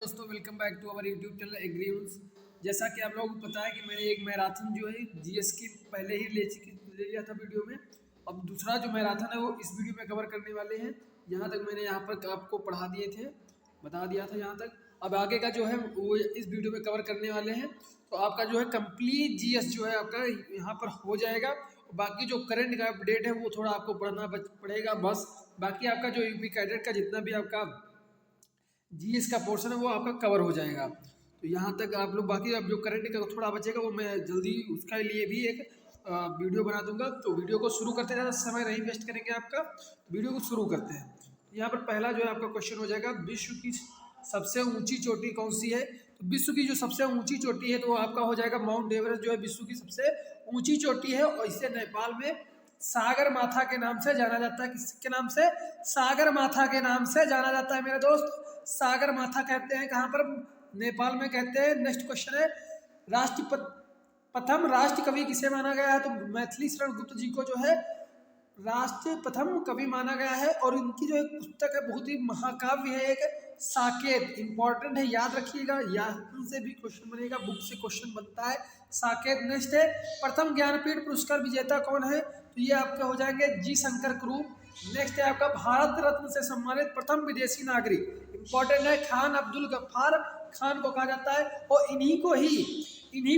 दोस्तों welcome back to our YouTube channel agree rules. जैसा कि आप लोगों को पता है कि मैंने एक मैराथन जो है जीएस की पहले ही ले लिया था वीडियो में। अब दूसरा जो मैराथन है वो इस वीडियो में कवर करने वाले हैं। यहाँ तक मैंने यहाँ पर आपको पढ़ा दिए थे, बता दिया था यहाँ तक। अब आगे का जो है वो इस वीडियो में कवर करने वाले हैं। तो आपका जो है कंप्लीट जीएस जो है आपका यहाँ पर हो जाएगा। बाकी जो करंट का अपडेट है वो थोड़ा आपको पढ़ना पड़ेगा बस। बाकी आपका जो यूपी कैडेट का जितना भी आपका जीएस का पोर्शन है वो आपका कवर हो जाएगा। तो यहाँ तक आप लोग, बाकी अब जो करंट का थोड़ा बचेगा वो मैं जल्दी उसके लिए भी एक वीडियो बना दूंगा। तो वीडियो को शुरू करते हैं, ज़्यादा समय नहीं वेस्ट करेंगे आपका। वीडियो को शुरू करते हैं। यहाँ पर पहला जो है आपका क्वेश्चन हो जाएगा, विश्व की सबसे ऊंची चोटी कौन सी है। तो विश्व की जो सबसे ऊंची चोटी है तो वो आपका हो जाएगा माउंट एवरेस्ट, जो है विश्व की सबसे ऊंची चोटी है। और इसे नेपाल में सागर माथा के नाम से जाना जाता है। किसके नाम से? सागर माथा के नाम से जाना जाता है मेरे दोस्त। सागर माथा कहते हैं कहाँ पर? नेपाल में कहते हैं। नेक्स्ट क्वेश्चन है, प्रथम राष्ट्र कवि किसे माना गया है। तो मैथिली शरण गुप्त जी को जो है राष्ट्र प्रथम कवि माना गया है। और इनकी जो एक पुस्तक है बहुत ही महाकाव्य है, एक साकेत। इंपॉर्टेंट है, याद रखिएगा, यहाँ से भी क्वेश्चन बनेगा, बुक से क्वेश्चन बनता है साकेत। नेक्स्ट है, प्रथम ज्ञानपीठ पुरस्कार विजेता कौन है। तो ये आपके हो जाएंगे जी शंकर क्रूप। नेक्स्ट है आपका भारत रत्न से सम्मानित प्रथम विदेशी नागरिक। इंपॉर्टेंट है, खान अब्दुल गफ्फार खान को कहा जाता है। और इन्हीं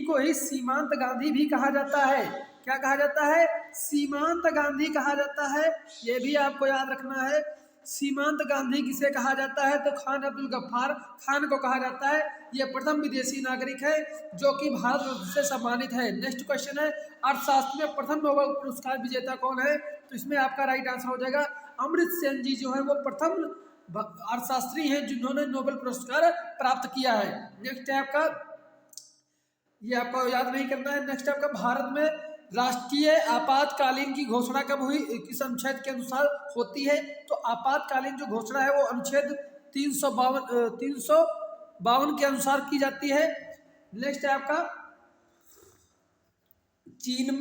को ही सीमांत गांधी भी कहा जाता है। क्या कहा जाता है? सीमांत गांधी कहा जाता है। ये भी आपको याद रखना है। सीमांत गांधी किसे कहा जाता है? तो खान अब्दुल गफ्फार खान को कहा जाता है। ये प्रथम विदेशी नागरिक है जो कि भारत रत्न से सम्मानित है। नेक्स्ट क्वेश्चन है, अर्थशास्त्र में प्रथम नोबेल पुरस्कार विजेता कौन है। तो इसमें आपका राइट आंसर हो जाएगा अमर्त्य सेन जी, जो है वो प्रथम अर्थशास्त्री हैं जिन्होंने नोबेल पुरस्कार प्राप्त किया है। नेक्स्ट है आपका, ये आपको याद नहीं करना है। नेक्स्ट आपका, भारत में राष्ट्रीय आपातकालीन की घोषणा कब हुई, किस अनुच्छेद के अनुसार होती है। तो आपातकालीन जो घोषणा है वो अनुच्छेद 352 के अनुसार की जाती है। नेक्स्ट है आपका, चीन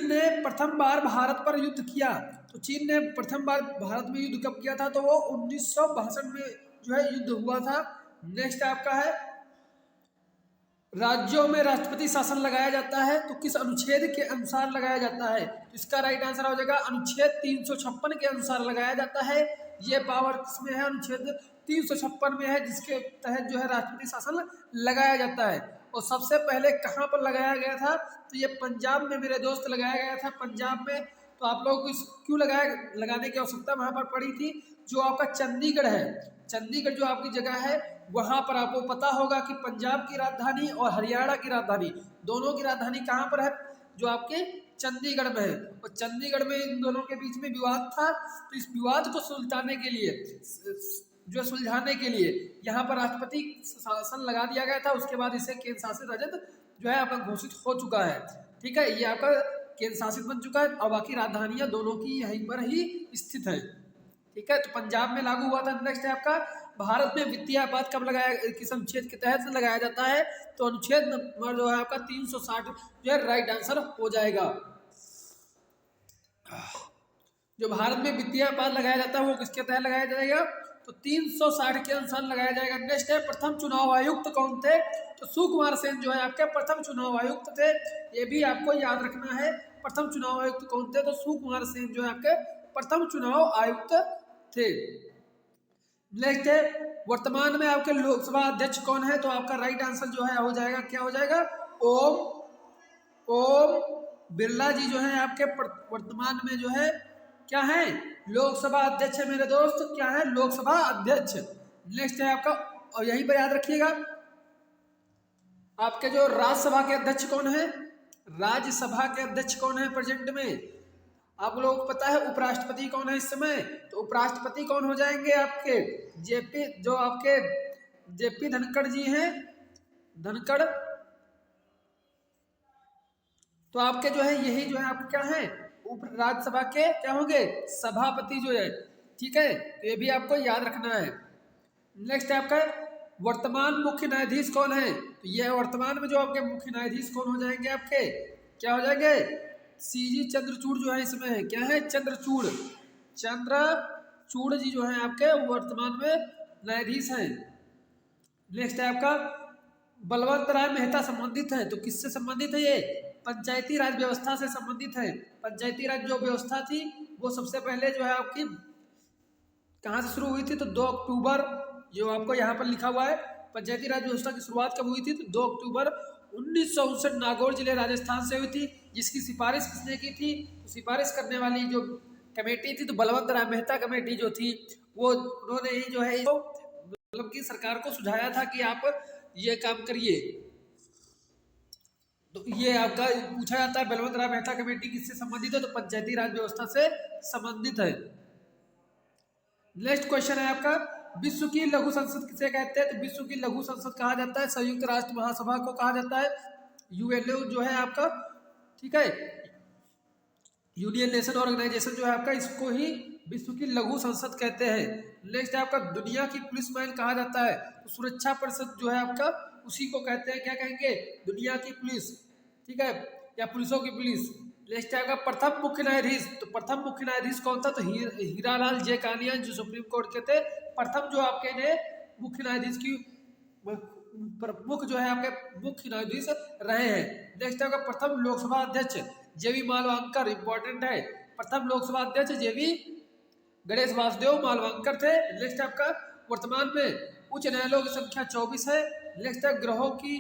ने प्रथम बार भारत पर युद्ध किया। तो चीन ने प्रथम बार भारत में युद्ध कब किया था। तो वो 1962 में जो है युद्ध हुआ था। नेक्स्ट आपका है, राज्यों में राष्ट्रपति शासन लगाया जाता है तो किस अनुच्छेद के अनुसार लगाया जाता है। तो इसका राइट आंसर हो जाएगा अनुच्छेद 356 के अनुसार लगाया जाता है। ये पावर किसमें है? अनुच्छेद 356 में है, जिसके तहत जो है राष्ट्रपति शासन लगाया जाता है। और सबसे पहले कहाँ पर लगाया गया था। तो ये पंजाब में मेरे दोस्त लगाया गया था, पंजाब में। तो आप लोगों को क्यों लगाने की आवश्यकता वहाँ पर पड़ी थी। जो आपका चंडीगढ़ है, चंडीगढ़ जो आपकी जगह है, वहाँ पर आपको पता होगा कि पंजाब की राजधानी और हरियाणा की राजधानी, दोनों की राजधानी कहाँ पर है? जो आपके चंडीगढ़ में है। और चंडीगढ़ में इन दोनों के बीच में विवाद था। तो इस विवाद को सुलझाने के लिए यहाँ पर राष्ट्रपति शासन लगा दिया गया था। उसके बाद इसे केंद्र शासित राज्य जो है आपका घोषित हो चुका है। ठीक है, ये आपका केंद्र शासित बन चुका है और बाकी राजधानियां दोनों की यहीं पर ही स्थित है। ठीक है, तो पंजाब में लागू हुआ था। नेक्स्ट है आपका, भारत में वित्तीय आपात कब लगाया, किस अनुच्छेद के तहत लगाया जाता है। तो अनुच्छेद नंबर जो है आपका 360 जो है राइट आंसर हो जाएगा। जो भारत में वित्तीय आपात लगाया जाता है वो किसके तहत लगाया जाएगा। तो 360 के अनुसार लगाया जाएगा। नेक्स्ट है, प्रथम चुनाव आयुक्त कौन थे। तो सुकुमार सेन जो है आपके प्रथम चुनाव आयुक्त थे। ये भी आपको याद रखना है, प्रथम चुनाव आयुक्त कौन थे। तो सुकुमार सेन जो है आपके प्रथम चुनाव आयुक्त थे। नेक्स्ट है, वर्तमान में आपके लोकसभा अध्यक्ष कौन है। तो आपका राइट आंसर जो है हो जाएगा, क्या हो जाएगा? ओम बिरला जी जो है आपके वर्तमान में जो है क्या है? लोकसभा अध्यक्ष है मेरे दोस्त। क्या है? लोकसभा अध्यक्ष। नेक्स्ट है आपका, और यहीं पर याद रखिएगा, आपके जो राज्यसभा के अध्यक्ष कौन है। राज्यसभा के अध्यक्ष कौन है प्रेजेंट में? आप लोगों को पता है उपराष्ट्रपति कौन है इस समय। तो उपराष्ट्रपति कौन हो जाएंगे आपके? जेपी धनखड़ जी हैं, धनखड़। तो आपके जो है यही जो है आपके क्या है, राज्यसभा के क्या होंगे? सभापति जो है। ठीक है, तो ये भी आपको याद रखना है। नेक्स्ट आपका, वर्तमान मुख्य न्यायाधीश कौन है। तो ये वर्तमान में जो आपके मुख्य न्यायाधीश कौन हो जाएंगे आपके? क्या हो जाएंगे? सीजी चंद्रचूड़ जो है इसमें है। क्या है? चंद्रचूड़ जी जो है आपके वर्तमान में न्यायाधीश हैं। नेक्स्ट है आपका बलवंत राय मेहता संबंधित है, तो किससे संबंधित है ये? पंचायती राज व्यवस्था से संबंधित है। पंचायती राज जो व्यवस्था थी वो सबसे पहले जो है आपकी कहाँ से शुरू हुई थी? तो 2 अक्टूबर, जो आपको यहाँ पर लिखा हुआ है, पंचायती राज व्यवस्था की शुरुआत कब हुई थी? तो 2 अक्टूबर 1959 नागौर जिले राजस्थान से हुई थी। जिसकी सिफारिश किसने की थी? तो सिफारिश करने वाली जो कमेटी थी तो बलवंत राय मेहता कमेटी जो थी वो उन्होंने ही जो है मतलब कि सरकार को सुझाया था कि आप ये काम करिए। तो ये आपका पूछा जाता है बलवंत राय मेहता कमेटी किससे संबंधित है? तो पंचायती राज व्यवस्था से संबंधित है। नेक्स्ट क्वेश्चन है आपका विश्व की लघु संसद किसे कहते हैं? तो विश्व की लघु संसद कहा जाता है संयुक्त राष्ट्र महासभा को कहा जाता है, यूएनओ जो है आपका, ठीक है, यूनियन नेशन ऑर्गेनाइजेशन जो है आपका, इसको ही विश्व की लघु संसद कहते हैं। नेक्स्ट है आपका दुनिया की पुलिस मैन कहा जाता है, तो सुरक्षा परिषद जो है आपका उसी को कहते हैं, क्या कहेंगे? दुनिया की पुलिस, ठीक है, या पुलिसों की पुलिस। नेक्स्ट है आपका प्रथम मुख्य न्यायाधीश, तो प्रथम मुख्य न्यायाधीश कौन था? तो हीरालाल जे कानिया जो सुप्रीम कोर्ट के थे प्रथम जो आपके ने मुख्य न्यायाधीश की प्रमुख जो है आपके मुख्य न्यायाधीश रहे हैं। नेक्स्ट है आपका प्रथम लोकसभा अध्यक्ष जेवी मालवांकर, इंपॉर्टेंट है, प्रथम लोकसभा अध्यक्ष जेवी गणेश वासुदेव मालवांकर थे। नेक्स्ट आपका वर्तमान में उच्च न्यायालयों की संख्या 24 है। नेक्स्ट है ग्रहों की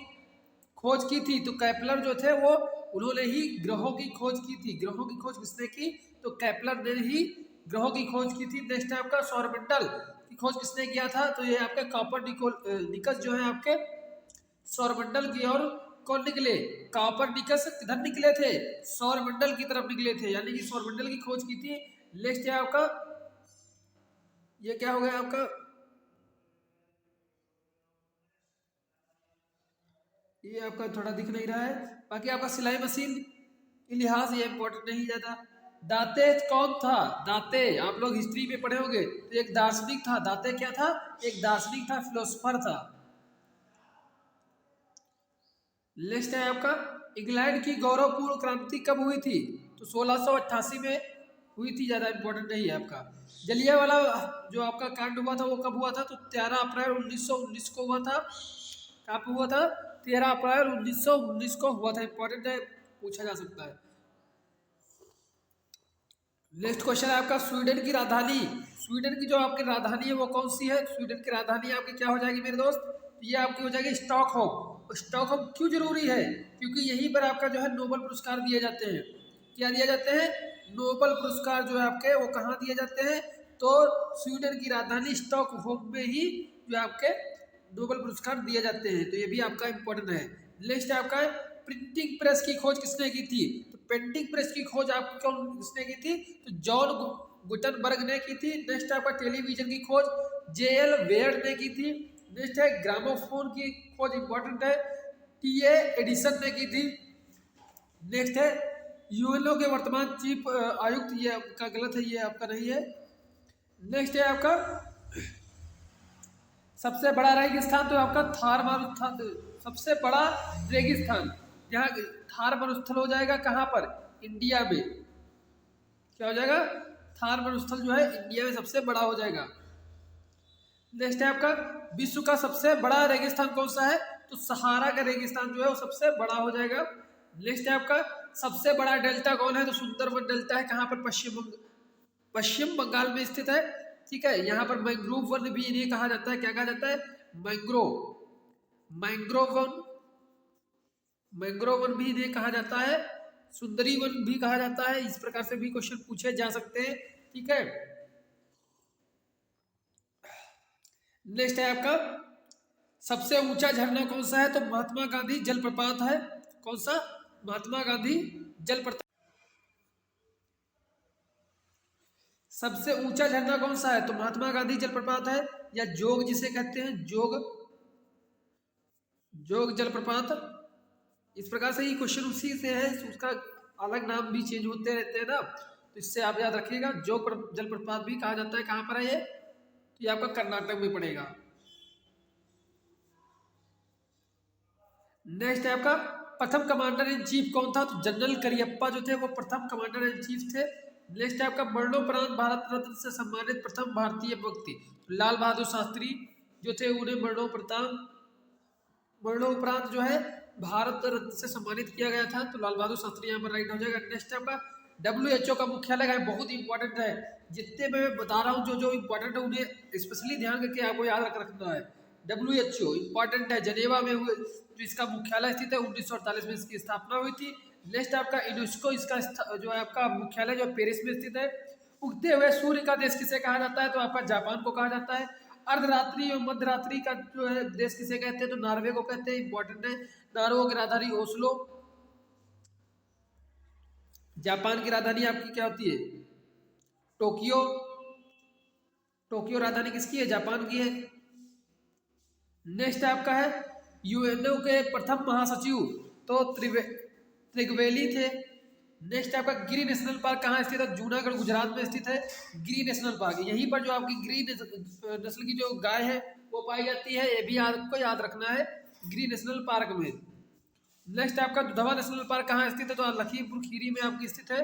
खोज की थी, तो कैपलर जो थे वो उन्होंने ही ग्रहों की खोज की थी। ग्रहों की खोज किसने की? तो कैपलर ने ही ग्रहों की खोज की थी। नेक्स्ट है आपका सौरमंडल की खोज किसने किया था? तो ये आपके कॉपरनिकस जो है आपके सौरमंडल की ओर कौन निकले? कॉपरनिकस किधर निकले थे? सौरमंडल की तरफ निकले थे, यानी कि सौरमंडल की खोज की थी। नेक्स्ट है आपका ये क्या हो गया आपका, ये आपका थोड़ा दिख नहीं रहा है। बाकी आपका सिलाई मशीन इतिहास ये इंपॉर्टेंट नहीं जाता। दाते कौन था? दाते आप लोग हिस्ट्री में पढ़े होंगे, तो एक दार्शनिक था। दाते क्या था? एक दार्शनिक था, फिलोसफर था। नेक्स्ट है आपका इंग्लैंड की गौरवपूर्ण क्रांति कब हुई थी? तो 1688 में हुई थी, ज्यादा इंपॉर्टेंट नहीं है आपका। जलियांवाला जो आपका कांड हुआ था वो कब हुआ था? तो 13 अप्रैल 1919 को हुआ था। कब हुआ था? 13 अप्रैल 1919 को हुआ था, इंपॉर्टेंट है, पूछा जा सकता है। नेक्स्ट क्वेश्चन है आपका स्वीडन की राजधानी, स्वीडन की जो आपकी राजधानी है वो कौन सी है? स्वीडन की राजधानी आपकी क्या हो जाएगी मेरे दोस्त? ये आपकी हो जाएगी स्टॉकहोम। स्टॉकहोम क्यों जरूरी है? क्योंकि यहीं पर आपका जो है नोबेल पुरस्कार दिए जाते हैं। क्या दिए जाते हैं? नोबेल पुरस्कार जो है आपके वो कहाँ दिए जाते हैं? तो स्वीडन की राजधानी स्टॉकहोम में ही जो आपके नोबेल पुरस्कार दिए जाते हैं, तो ये भी आपका इंपॉर्टेंट है। नेक्स्ट आपका प्रिंटिंग प्रेस की खोज किसने की थी? तो प्रिंटिंग प्रेस की खोज आपको कौन किसने की थी? तो जॉन गुटनबर्ग ने की थी। नेक्स्ट आपका टेलीविजन की खोज जेएल वेयर ने की थी। नेक्स्ट है ग्रामोफोन की खोज, इंपॉर्टेंट है, टीए एडिसन ने की थी। नेक्स्ट है यूएनओ के वर्तमान चीफ आयुक्त, ये आपका गलत है, ये आपका नहीं है। नेक्स्ट है आपका सबसे बड़ा रेगिस्तान, तो आपका थार मारुस्थान, सबसे बड़ा रेगिस्तान यहाँ थार मरुस्थल हो जाएगा, कहाँ पर? इंडिया में। क्या हो जाएगा? थार मरुस्थल जो है इंडिया में सबसे बड़ा हो जाएगा। नेक्स्ट है आपका विश्व का सबसे बड़ा रेगिस्तान कौन सा है? तो सहारा का रेगिस्तान जो है वो सबसे बड़ा हो जाएगा। नेक्स्ट है आपका सबसे बड़ा डेल्टा कौन है? तो सुंदरबन डेल्टा है, कहाँ पर? पश्चिम बंगाल में स्थित है, ठीक है। यहाँ पर मैंग्रोव वन भी इन्हें कहा जाता है, क्या कहा जाता है? मैंग्रोव वन भी इन्हें कहा जाता है, सुंदरी वन भी कहा जाता है। इस प्रकार से भी क्वेश्चन पूछे जा सकते हैं, ठीक है। नेक्स्ट है आपका सबसे ऊंचा झरना कौन सा है? तो महात्मा गांधी जलप्रपात है। कौन सा? महात्मा गांधी जलप्रपात। सबसे ऊंचा झरना कौन सा है? तो महात्मा गांधी जलप्रपात है, या जोग जिसे कहते हैं, जोग जलप्रपात। इस प्रकार से ये क्वेश्चन उसी से है, उसका अलग नाम भी चेंज होते रहते हैं ना, तो इससे आप याद रखिएगा। जोग जलप्रपात भी कहा जाता है, कहाँ पर है ये? तो ये आपका कर्नाटक में पड़ेगा। नेक्स्ट है आपका प्रथम कमांडर इन चीफ कौन था? तो जनरल करियप्पा जो थे वो प्रथम कमांडर इन चीफ थे। नेक्स्ट है आपका मरणोपरांत भारत रत्न से सम्मानित प्रथम भारतीय व्यक्ति, लाल बहादुर शास्त्री जो थे उन्हें मरणोपरांत मरणोपरांत जो है भारत रत्न से सम्मानित किया गया था। तो लाल बहादुर शास्त्री यहाँ पर राइट हो जाएगा। नेक्स्ट आपका WHO का मुख्यालय है, बहुत इंपॉर्टेंट है। जितने मैं बता रहा हूँ जो जो इंपॉर्टेंट है उन्हें स्पेशली ध्यान करके आपको याद रखना है। WHO इंपॉर्टेंट है, जनेवा में हुए जो इसका मुख्यालय स्थित है। 1948 में इसकी स्थापना हुई थी। नेक्स्ट आपका यूनेस्को, इसका जो है आपका मुख्यालय जो पेरिस में स्थित है। उगते हुए सूर्य का देश किसे कहा जाता है? तो आपका जापान को कहा जाता है। अर्धरात्रि और मध्यरात्रि का जो है देश किसे कहते हैं? तो नॉर्वे को कहते हैं। इंपॉर्टेंट है। नॉर्वे की राजधानी ओस्लो। जापान की राजधानी आपकी क्या होती है? टोक्यो। टोक्यो राजधानी किसकी है? जापान की है। नेक्स्ट आपका है यूएनओ के प्रथम महासचिव तो त्रिगवेली थे। नेक्स्ट आपका गिरी नेशनल पार्क कहाँ स्थित है? जूनागढ़ गुजरात में स्थित है गिरी नेशनल पार्क। यहीं पर जो आपकी गिरी नस्ल की जो गाय है वो पाई जाती है। ये भी आपको याद रखना है, गिरी नेशनल पार्क में। नेक्स्ट आपका दुधवा नेशनल पार्क कहाँ स्थित है? तो लखीमपुर खीरी में आपकी स्थित है।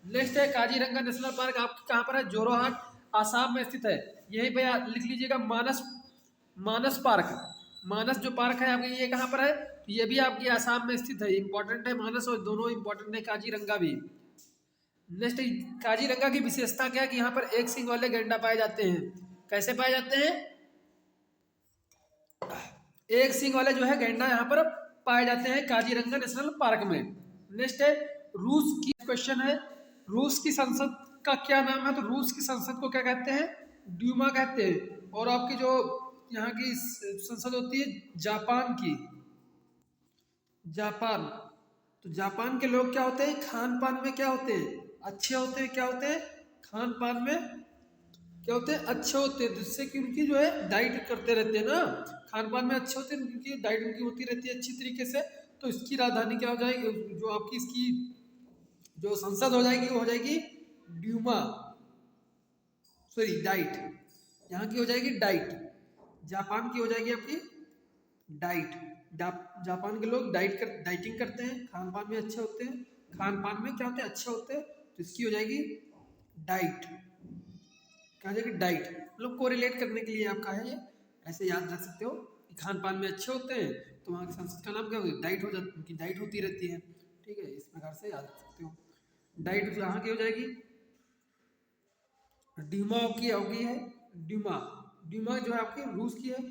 नेक्स्ट है काजीरंगा नेशनल पार्क, आपकी कहाँ पर है? जोरहाट आसाम में स्थित है। यहीं पे लिख लीजिएगा मानस मानस पार्क। मानस जो पार्क है आपकी ये कहाँ पर है? तो ये भी आपकी आसाम में स्थित है। इंपॉर्टेंट है मानस, और दोनों इंपॉर्टेंट है, काजीरंगा भी। नेक्स्ट काजीरंगा की विशेषता क्या है कि यहाँ पर एक सींग वाले गैंडा पाए जाते हैं। कैसे पाए जाते हैं? एक सींग वाले जो है गैंडा यहाँ पर पाए जाते हैं काजीरंगा नेशनल पार्क में। नेक्स्ट है रूस की क्वेश्चन है, रूस की संसद का क्या नाम है? तो रूस की संसद को क्या कहते हैं? ड्यूमा कहते हैं। और आपकी जो यहाँ की संसद होती है जापान की, जापान। तो जापान के लोग क्या होते हैं? खान पान में क्या होते हैं? अच्छे होते हैं। क्या होते हैं? खान पान में क्या होते हैं? अच्छे होते हैं, जिससे कि उनकी जो है डाइट करते रहते हैं ना, खान पान में अच्छे होते हैं, उनकी डाइट उनकी होती रहती है अच्छी तरीके से। तो इसकी राजधानी क्या हो जाएगी? जो आपकी इसकी जो संसद हो जाएगी वो हो जाएगी ड्यूमा, सॉरी डाइट। यहाँ की हो जाएगी डाइट, जापान की हो जाएगी आपकी डाइट। जापान के लोग डाइटिंग करते हैं, खान पान में अच्छे होते हैं। खान पान में क्या होते हैं? अच्छे होते हैं। तो इसकी हो जाएगी डाइट। क्या हो जाएगी? डाइट। मतलब कोरिलेट करने के लिए आपका है ये, ऐसे याद रख सकते हो कि खान पान में अच्छे होते हैं तो वहाँ की संसद का नाम क्या होगा? डाइट हो जाती, उनकी डाइट होती रहती है। ठीक है, इस प्रकार से याद रख सकते हो। डाइट यहाँ की हो जाएगी ड्यूमा की होगी है। ड्यूमा, ड्यूमा जो है आपकी रूस की है।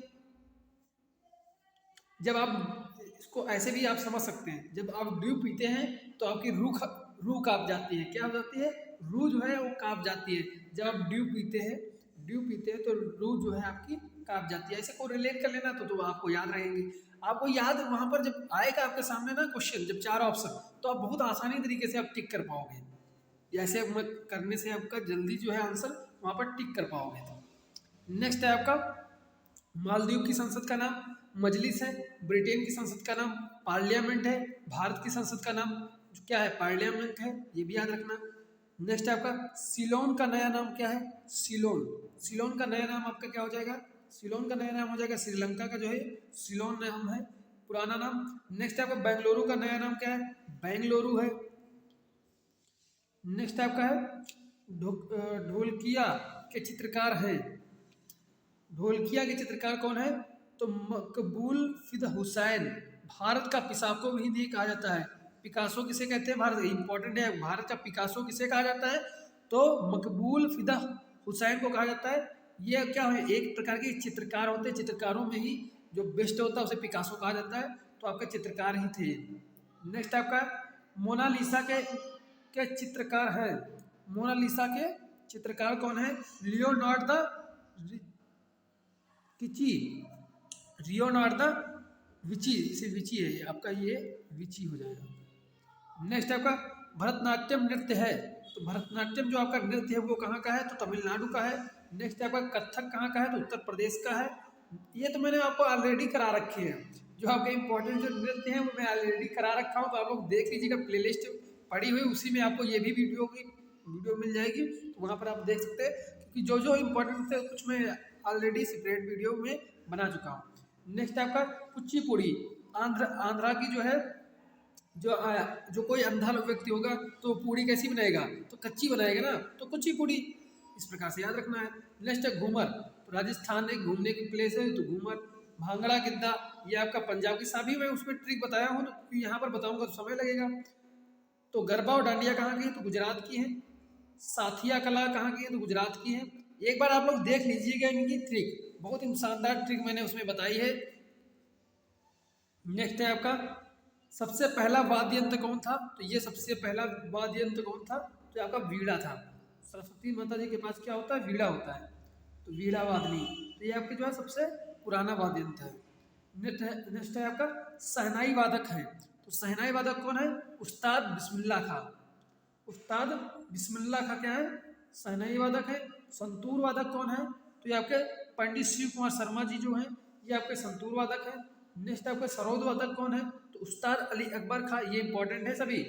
जब आप इसको ऐसे भी आप समझ सकते हैं, जब आप ड्यू पीते हैं तो आपकी रूह कांप जाती है। क्या हो जाती है? रूह जो है वो कांप जाती है। जब आप ड्यू पीते हैं तो रूह जो है आपकी कांप जाती है। ऐसे को रिलेट कर लेना तो आपको याद रहेंगी। आपको याद वहां पर जब आएगा आपके सामने ना क्वेश्चन, जब 4 ऑप्शन, तो आप बहुत आसानी तरीके से आप टिक कर पाओगे। ऐसे करने से आपका जल्दी जो है आंसर वहां पर टिक कर पाओगे। तो नेक्स्ट है आपका मालदीव की संसद का नाम मजलिस है। ब्रिटेन की संसद का नाम पार्लियामेंट है। भारत की संसद का नाम क्या है? पार्लियामेंट है, ये भी याद रखना। नेक्स्ट आपका सिलोन का नया नाम क्या है? सिलोन। सिलोन का नया नाम आपका क्या हो जाएगा? सिलोन का नया नाम हो जाएगा श्रीलंका का जो है सिलोन नाम है, पुराना नाम। नेक्स्ट आपका बेंगलुरु का नया नाम क्या है? बेंगलुरु है। नेक्स्ट आपका है ढोलकिया के चित्रकार हैं। ढोलकिया के चित्रकार कौन है? तो मकबूल फिदा हुसैन। भारत का पिकासो भी नहीं कहा जाता है। पिकासो किसे कहते हैं? भारत, इंपॉर्टेंट है, भारत का पिकासो किसे कहा जाता है? तो मकबूल फिदा हुसैन को कहा जाता है। ये क्या है? एक प्रकार के चित्रकार होते हैं, चित्रकारों में ही जो बेस्ट होता है उसे पिकासो कहा जाता है। तो आपके चित्रकार ही थे। नेक्स्ट आपका मोनालिसा के चित्रकार है। मोनालिसा के चित्रकार कौन है? Leonardo da Vinci. Leonardo da Vinci, इसे विंची है आपका, ये विंची हो जाएगा। नेक्स्ट आपका भरतनाट्यम नृत्य है। तो भरतनाट्यम जो आपका नृत्य है वो कहाँ का है? तो तमिलनाडु का है। नेक्स्ट आपका कथक कहाँ का है? तो उत्तर प्रदेश का है। ये तो मैंने आपको ऑलरेडी करा रखे हैं, जो आपके इंपॉर्टेंट जो नृत्य हैं वो मैं ऑलरेडी करा रखा हूँ। तो आप लोग देख लीजिएगा, प्लेलिस्ट पड़ी हुई उसी में आपको ये भी वीडियो मिल जाएगी। तो वहाँ पर आप देख सकते हैं, क्योंकि जो जो इम्पोर्टेंट थे कुछ मैं ऑलरेडी सेपरेट वीडियो में बना चुका हूँ। नेक्स्ट आपका कुचिपुड़ी, आंध्रा की जो है, जो कोई अंधा व्यक्ति होगा तो पूड़ी कैसी बनाएगा? तो कच्ची बनाएगा ना, तो कुचिपुड़ी, इस प्रकार से याद रखना है। नेक्स्ट है घूमर, तो राजस्थान एक घूमने की प्लेस है, तो घूमर। भांगड़ा गिद्दा ये आपका पंजाब की सभी मैं उसमें ट्रिक बताया हूँ, तो यहाँ पर बताऊंगा तो समय लगेगा। तो गरबा और डांडिया कहाँ की है, तो गुजरात की है। साथिया कला कहाँ की है, तो गुजरात की है। एक बार आप लोग देख लीजिएगा इनकी ट्रिक, बहुत ही शानदार ट्रिक मैंने उसमें बताई है। नेक्स्ट है आपका सबसे पहला वाद्य यंत्र कौन था, तो ये सबसे पहला वाद्य यंत्र कौन था, तो आपका वीणा था। सरस्वती माता जी के पास क्या होता है, वीणा होता है, तो वीणा वादनी, तो ये आपके जो है सबसे पुराना वाद्य यंत्र है। नेक्स्ट है आपका शहनाई वादक है, तो शहनाई वादक कौन है, उस्ताद बिस्मिल्लाह खां। उस्ताद बिस्मिल्लाह खां क्या है, शहनाई वादक है। संतूर वादक कौन है, तो ये आपके पंडित शिव कुमार शर्मा जी जो हैं, ये आपके संतूर वादक है। नेक्स्ट आपका सरोद वादक कौन है, तो उस्ताद अली अकबर खां, ये इंपॉर्टेंट है सभी।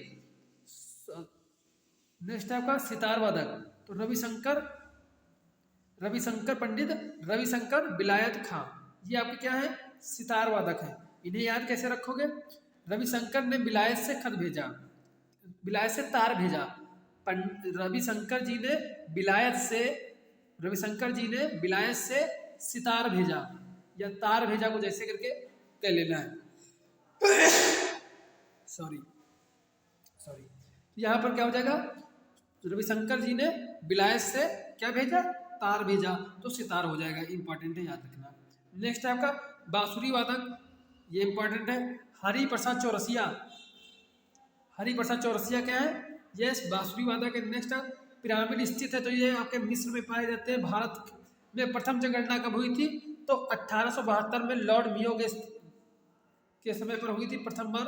नेक्स्ट आपका सितार वादक, तो रविशंकर पंडित रविशंकर बिलायत खां, ये आपके क्या है, सितार वादक है। इन्हें याद कैसे रखोगे, रविशंकर ने बिलायत से खत भेजा, बिलायत से तार भेजा। रविशंकर जी ने बिलायत से सितार भेजा या तार भेजा को जैसे करके कह लेना है। सॉरी यहाँ पर क्या हो जाएगा, रविशंकर जी ने बिलायत से क्या भेजा, तार भेजा, तो सितार हो जाएगा, इंपॉर्टेंट है, याद रखना। नेक्स्ट है आपका बांसुरी वादक, ये इंपॉर्टेंट है। हरिप्रसाद चौरसिया क्या है, यस बांसुरी वादक है। नेक्स्ट पिरामिड स्थित है, तो ये आपके मिस्र में पाए जाते हैं। भारत में प्रथम जनगणना कब हुई थी, तो 1872 में लॉर्ड मियो के समय पर हुई थी प्रथम बार,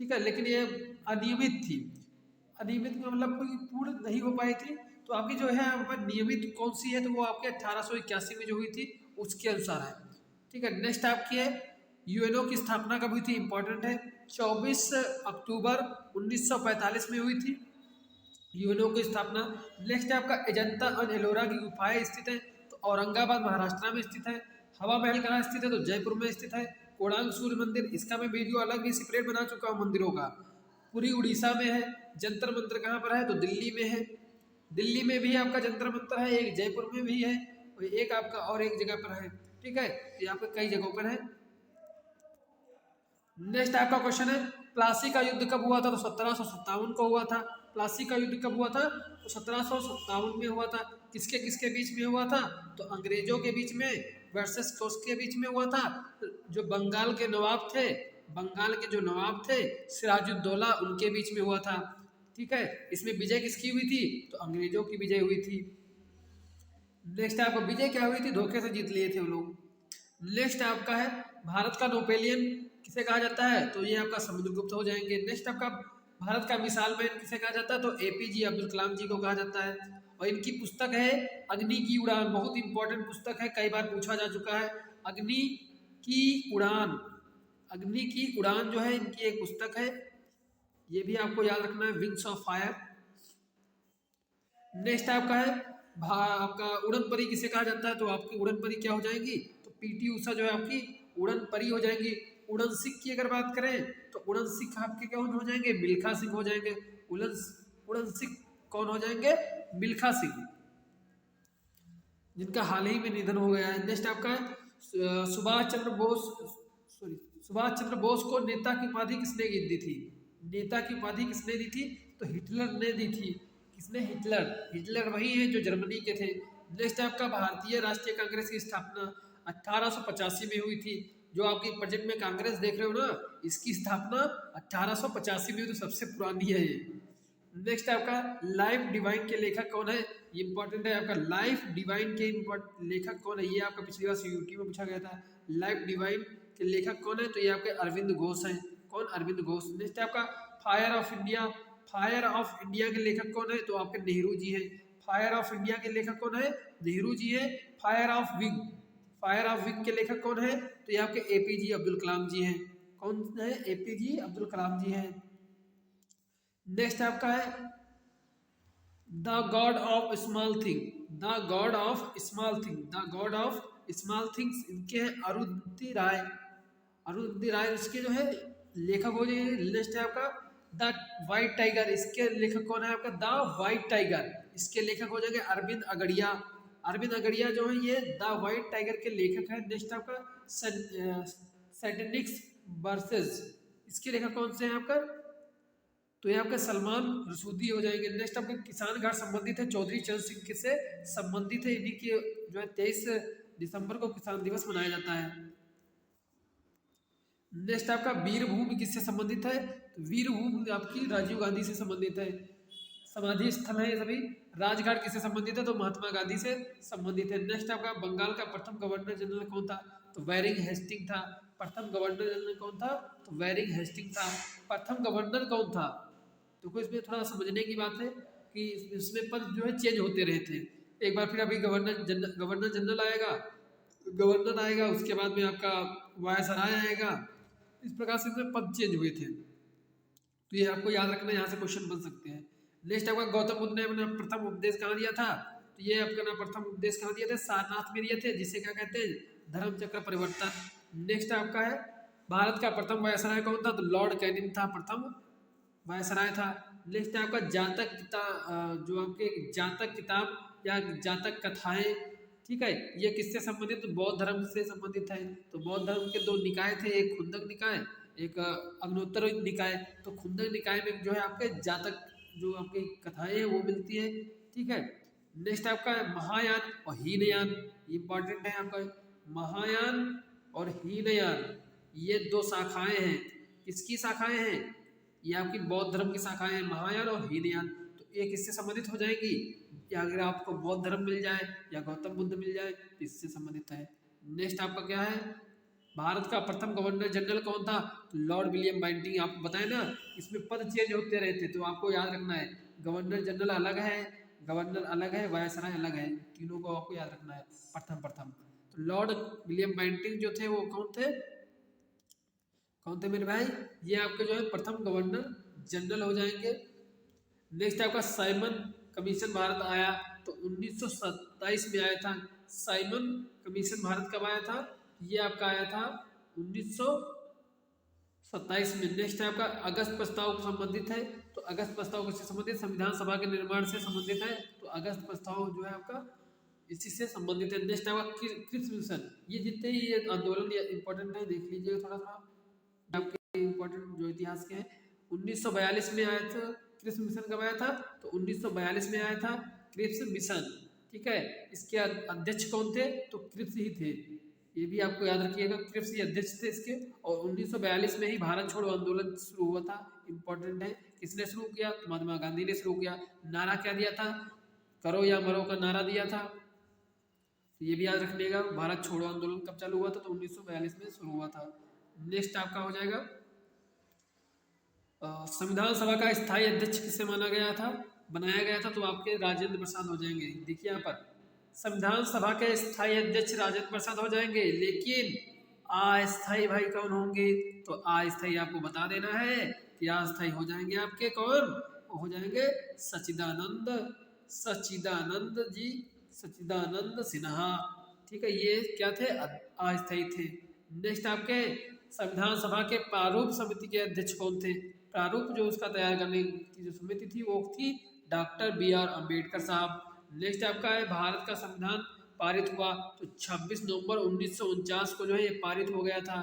ठीक है, लेकिन ये अनियमित थी। अनियमित का मतलब कोई पूर्ण नहीं हो पाई थी, तो आपकी जो है यहाँ पर नियमित कौन सी है, तो वो आपके 1881 में जो हुई थी उसके अनुसार है, ठीक है। नेक्स्ट आपकी है यूएनओ की स्थापना कब हुई थी, इंपॉर्टेंट है, 24 अक्टूबर 1945 में हुई थी यूएनओ की स्थापना। नेक्स्ट आपका अजंता और एलोरा की गुफाएं स्थित है, तो औरंगाबाद महाराष्ट्र में स्थित है। हवा महल कहाँ स्थित है, तो जयपुर में स्थित है। कोणार्क सूर्य मंदिर, इसका मैं वीडियो अलग भी सेपरेट बना चुका हूँ मंदिरों का, पूरी उड़ीसा में है। जंतर मंत्र कहाँ पर है, तो दिल्ली में है। दिल्ली में भी आपका जंतर मंत्र है, एक जयपुर में भी है, और एक आपका और एक जगह पर है, ठीक है, ये आपके कई जगहों पर है। नेक्स्ट आपका क्वेश्चन है प्लासी का युद्ध कब हुआ था, तो 1757 को हुआ था। प्लासी का युद्ध कब हुआ था, तो 1757 में हुआ था। किसके किसके बीच में हुआ था, तो अंग्रेजों के बीच में वर्सेस किसके बीच में हुआ था, जो बंगाल के नवाब थे सिराजुद्दौला, उनके बीच में हुआ था, ठीक है। इसमें विजय किसकी हुई थी, तो अंग्रेजों की विजय हुई थी। नेक्स्ट आपका विजय क्या हुई थी, धोखे से जीत लिए थे वो लोग। नेक्स्ट आपका है भारत का नोपेलियन किसे कहा जाता है, तो ये आपका समुद्रगुप्त हो जाएंगे। नेक्स्ट आपका भारत का मिसाल मैन किसे कहा जाता है, तो एपीजे अब्दुल कलाम जी को कहा जाता है। और इनकी पुस्तक है अग्नि की उड़ान, बहुत इंपॉर्टेंट पुस्तक है, कई बार पूछा जा चुका है। अग्नि की उड़ान जो है इनकी एक पुस्तक है, ये भी आपको याद रखना है, विंग्स ऑफ फायर। नेक्स्ट आपका है आपका उड़न परी किसे कहा जाता है, तो आपकी उड़न परी क्या हो जाएगी, तो पीटी उषा जो है आपकी उड़न परी हो जाएंगी। उड़न सिख की अगर बात करें, तो उड़न सिख आपके कौन हो जाएंगे, मिल्खा सिंह हो जाएंगे। उड़न सिख कौन हो जाएंगे, मिल्खा सिंह, जिनका हाल ही में निधन हो गया है। नेक्स्ट आपका सुभाष चंद्र बोस को नेता की उपाधि किसने दी थी, नेता की उपाधि किसने दी थी, तो हिटलर ने दी थी। किसने, हिटलर वही है जो जर्मनी के थे। नेक्स्ट आपका भारतीय राष्ट्रीय कांग्रेस की स्थापना 1885 में हुई थी। जो आपकी प्रेजेंट में कांग्रेस देख रहे हो ना, इसकी स्थापना 1885 में, तो सबसे पुरानी है ये। नेक्स्ट आपका लाइफ डिवाइन के लेखक कौन है, ये इंपॉर्टेंट है आपका, लाइफ डिवाइन के लेखक कौन है, ये आपका पिछली बार सीयूटी में पूछा गया था। लाइफ डिवाइन के लेखक कौन है, तो ये आपके अरविंद घोष हैं। कौन, अरविंद घोष। नेक्स्ट आपका फायर ऑफ इंडिया के लेखक कौन है, तो आपके नेहरू जी हैं। फायर ऑफ इंडिया के लेखक कौन है, नेहरू जी है। फायर ऑफ विंग के लेखक कौन है, तो ये आपके एपीजे अब्दुल कलाम जी हैं। कौन है, एपीजे अब्दुल कलाम जी हैं। नेक्स्ट आपका है the God of small things, इनके हैं अरुंधति राय, इसके जो है लेखक हो जाए। नेक्स्ट है आपका द व्हाइट टाइगर, इसके लेखक कौन है आपका, द व्हाइट टाइगर, इसके लेखक हो जाएंगे अरविंद अगड़िया जो है ये द व्हाइट टाइगर के लेखक है। नेक्स्ट आपका सैटेनिक्स वर्सेस, इसके लेखक कौन से हैं आपका? तो ये आपका सलमान रसूदी हो जाएंगे। नेक्स्ट आपका किसान घाट संबंधित है चौधरी चरण सिंह किससे संबंधित है? इन्हीं के जो है 23 दिसंबर को किसान दिवस मनाया जाता है। नेक्स्ट आपका वीरभूमि किससे संबंधित है? तो वीरभूमि आपकी राजीव गांधी से संबंधित है। समाधि स्थल है ये सभी। राजघाट किससे संबंधित है? तो महात्मा गांधी से संबंधित है। नेक्स्ट आपका बंगाल का प्रथम गवर्नर जनरल कौन था? तो वेरिंग हेस्टिंग था। प्रथम गवर्नर जनरल कौन था? तो वेरिंग हेस्टिंग था। प्रथम गवर्नर कौन था? तो कोई इसमें थोड़ा समझने की बात है कि इसमें पद जो है चेंज होते रहे थे। एक बार फिर अभी गवर्नर जनरल आएगा, गवर्नर आएगा, उसके बाद में आपका वायसराय आएगा। इस प्रकार से इसमें पद चेंज हुए थे। तो ये आपको याद रखना, यहाँ से क्वेश्चन बन सकते हैं। नेक्स्ट आपका गौतम बुद्ध ने अपना प्रथम उपदेश कहाँ दिया था? तो ये आपका ना प्रथम उपदेश कहाँ दिए थे? सारनाथ में दिए थे, जिसे क्या कहते हैं? धर्म चक्र परिवर्तन। नेक्स्ट आपका है भारत का प्रथम वायसराय कौन था? तो लॉर्ड कैनिंग था, प्रथम वायसराय था। नेक्स्ट है आपका जातक जो आपके जातक किताब या जातक कथाएं, ठीक है, ये किससे संबंधित? तो बौद्ध धर्म से संबंधित है। तो बौद्ध धर्म के दो निकाय थे, एक खुंदक निकाय, एक अग्नोत्तर निकाय। तो खुंदक निकाय में जो है आपके जातक जो आपकी कथाएं हैं वो मिलती है, ठीक है। नेक्स्ट आपका महायान और हीनयान, इंपॉर्टेंट है आपका। महायान और हीनयान ये दो शाखाएं हैं। किसकी शाखाएं हैं? ये आपकी बौद्ध धर्म की शाखाएं हैं, महायान और हीनयान। तो ये किससे संबंधित हो जाएगी? या अगर आपको बौद्ध धर्म मिल जाए या गौतम बुद्ध मिल जाए तो इससे संबंधित है। नेक्स्ट आपका क्या है? भारत का प्रथम गवर्नर जनरल कौन था? तो लॉर्ड विलियम बेंटिंग। आपको बताया ना इसमें पद चेंज होते रहते, तो आपको याद रखना है गवर्नर जनरल अलग है, गवर्नर अलग है, वायसराय अलग है, तीनों को आपको याद रखना है। प्रथम तो लॉर्ड विलियम बेंटिंग जो थे वो कौन थे? कौन थे मेरे भाई? ये आपके जो है प्रथम गवर्नर जनरल हो जाएंगे। नेक्स्ट आपका साइमन कमीशन भारत आया तो 1927 में आया था। साइमन कमीशन भारत कब आया था? ये आपका आया था 1927 में। नेक्स्ट आपका अगस्त प्रस्ताव संबंधित है। तो अगस्त प्रस्ताव किससे संबंधित? संविधान सभा के निर्माण से संबंधित है। तो अगस्त प्रस्ताव जो है आपका इसी से संबंधित है। नेक्स्ट आपका क्रिप्स मिशन, ये जितने ही ये आंदोलन इंपॉर्टेंट है देख लीजिएगा थोड़ा थोड़ा आपके इंपॉर्टेंट जो इतिहास के हैं। 1942 में आया था क्रिप्स मिशन। कब आया था? तो 1942 में आया था क्रिप्स मिशन, ठीक है। इसके अध्यक्ष कौन थे? तो क्रिप्स ही थे, ये भी आपको याद रखिएगा, क्रिप्स ही अध्यक्ष थे इसके। और 1942 में ही भारत छोड़ो आंदोलन शुरू हुआ था, इंपॉर्टेंट है। किसने शुरू किया? तो महात्मा गांधी ने शुरू किया। नारा क्या दिया था? करो या मरो का नारा दिया था। तो ये भी याद रखिएगा। भारत छोड़ो आंदोलन कब चालू हुआ था? तो 1942 में शुरू हुआ था। नेक्स्ट आपका हो जाएगा संविधान सभा का स्थायी अध्यक्ष किसे माना गया था, बनाया गया था? तो आपके राजेंद्र प्रसाद हो जाएंगे। देखिए यहाँ पर संविधान सभा के स्थायी अध्यक्ष राजेंद्र प्रसाद हो जाएंगे, लेकिन अस्थायी भाई कौन होंगे? तो अस्थायी आपको बता देना है कि अस्थायी हो जाएंगे आपके कौन? वो हो जाएंगे सच्चिदानंद जी, सच्चिदानंद सिन्हा, ठीक है। ये क्या थे? अस्थायी थे। नेक्स्ट आपके संविधान सभा के प्रारूप समिति के अध्यक्ष कौन थे? प्रारूप जो उसका तैयार करने की जो समिति थी वो थी डॉक्टर B.R. अम्बेडकर साहब। नेक्स्ट आपका है भारत का संविधान पारित हुआ तो 26 नवंबर 1949 को जो है ये पारित हो गया था,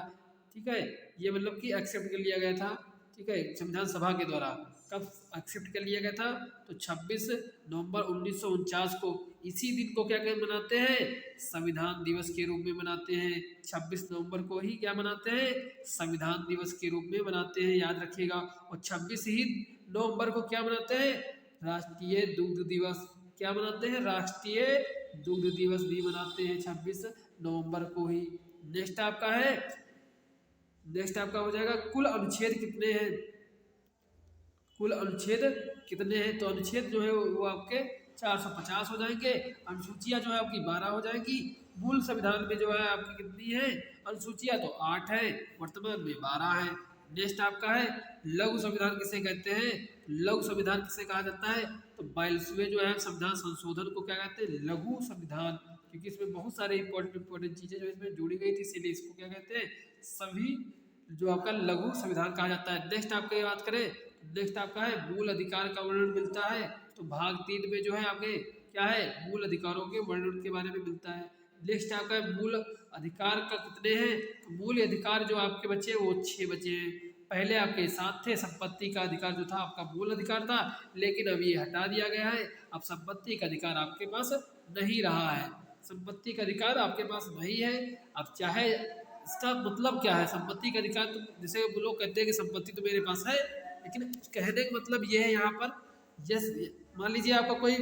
ठीक है। ये मतलब कि एक्सेप्ट कर लिया गया था, ठीक है, संविधान सभा के द्वारा। कब एक्सेप्ट कर लिया गया था? तो 26 नवंबर 1949 को। इसी दिन को क्या मनाते हैं? संविधान दिवस के रूप में मनाते हैं। 26 नवंबर को ही क्या मनाते हैं? संविधान दिवस के रूप में मनाते हैं, याद रखिएगा। और 26 ही नवंबर को क्या मनाते हैं? राष्ट्रीय दुग्ध दिवस। क्या मनाते हैं? राष्ट्रीय दुग्ध दिवस भी मनाते हैं 26 नवंबर को ही। नेक्स्ट आपका है, नेक्स्ट आपका हो जाएगा कुल अनुच्छेद कितने हैं? कुल अनुच्छेद कितने हैं? तो अनुच्छेद जो है वो आपके 450 हो जाएंगे। अनुसूचियां जो है आपकी 12 हो जाएंगी। मूल संविधान में जो है आपकी कितनी है अनुसूचियां? तो 8 है, वर्तमान में 12 है। नेक्स्ट आपका है लघु संविधान किसे कहते हैं? लघु संविधान किसे कहा जाता है? तो 22वें जो है संविधान संशोधन को क्या कहते हैं? लघु संविधान, क्योंकि इसमें बहुत सारे इंपॉर्टेंट चीजें जो इसमें जुड़ी गई थी, इसीलिए इसको क्या कहते हैं? सभी जो आपका लघु संविधान कहा जाता है। नेक्स्ट आपकी बात करें, नेक्स्ट आपका है मूल अधिकार का वर्णन मिलता है। तो भाग 3 में जो है आपके क्या है? मूल अधिकारों के वर्णन के बारे में मिलता है। नेक्स्ट आपका मूल अधिकार का कितने हैं, तो मूल अधिकार जो आपके बचे वो 6 बचे हैं। पहले आपके 7 थे। संपत्ति का अधिकार जो था आपका मूल अधिकार था, लेकिन अब ये हटा दिया गया है। अब संपत्ति का अधिकार आपके पास नहीं रहा है, संपत्ति का अधिकार आपके पास नहीं है। अब चाहे इसका मतलब क्या है, संपत्ति का अधिकार तो जैसे लोग कहते हैं कि संपत्ति तो मेरे पास है, लेकिन कहने का मतलब ये है यहाँ पर, यस मान लीजिए आपका कोई,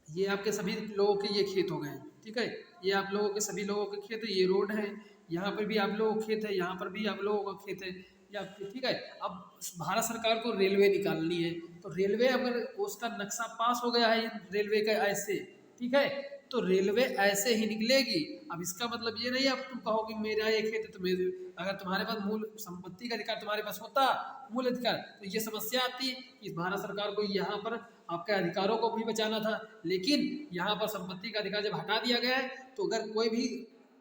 ये आपके सभी लोगों के ये खेत हो गए, ठीक है, ये आप लोगों के सभी लोगों के खेत है, ये रोड है, यहाँ पर भी आप लोगों का खेत है, यहाँ पर भी आप लोगों का खेत है, या ठीक है। अब भारत सरकार को रेलवे निकालनी है, तो रेलवे अगर उसका नक्शा पास हो गया है रेलवे का ऐसे, ठीक है, तो रेलवे ऐसे ही निकलेगी। अब इसका मतलब ये नहीं अब तुम कहो कि मेरा ये खेत है तो मेरे, अगर तुम्हारे पास मूल संपत्ति का अधिकार तुम्हारे पास होता, मूल अधिकार, तो ये समस्या आती कि भारत सरकार को यहाँ पर आपके अधिकारों को भी बचाना था, लेकिन यहाँ पर संपत्ति का अधिकार जब हटा दिया गया है, तो अगर कोई भी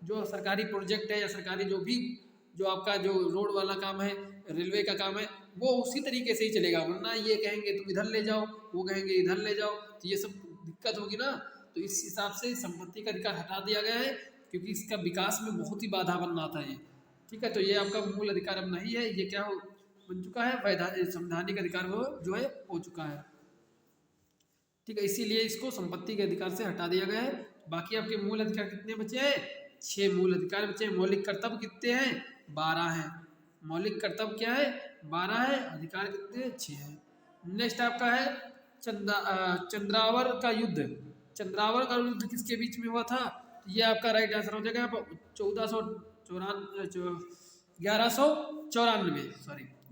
जो सरकारी प्रोजेक्ट है या सरकारी जो भी जो आपका जो रोड वाला काम है, रेलवे का काम है, वो उसी तरीके से ही चलेगा। वरना ये कहेंगे तुम इधर ले जाओ, वो कहेंगे इधर ले जाओ, तो ये सब दिक्कत होगी ना। तो इस हिसाब से संपत्ति का अधिकार हटा दिया गया है, क्योंकि इसका विकास में बहुत ही बाधा बन रहा था ये, ठीक है। तो ये आपका मूल अधिकार अब नहीं है, ये क्या हो बन चुका है, संवैधानिक अधिकार वो जो है हो चुका है, ठीक है। इसीलिए इसको संपत्ति के अधिकार से हटा दिया गया है। बाकी आपके मूल अधिकार कितने बचे हैं, 6 मूल अधिकार बचे हैं। मौलिक कर्तव्य कितने हैं, 12 हैं। मौलिक कर्तव्य क्या है, 12 है, अधिकार कितने, 6 है। नेक्स्ट आपका है चंद्रावर का युद्ध। चंद्रावर का युद्ध किसके बीच में हुआ था, तो ये आपका राइट आंसर हो जाएगा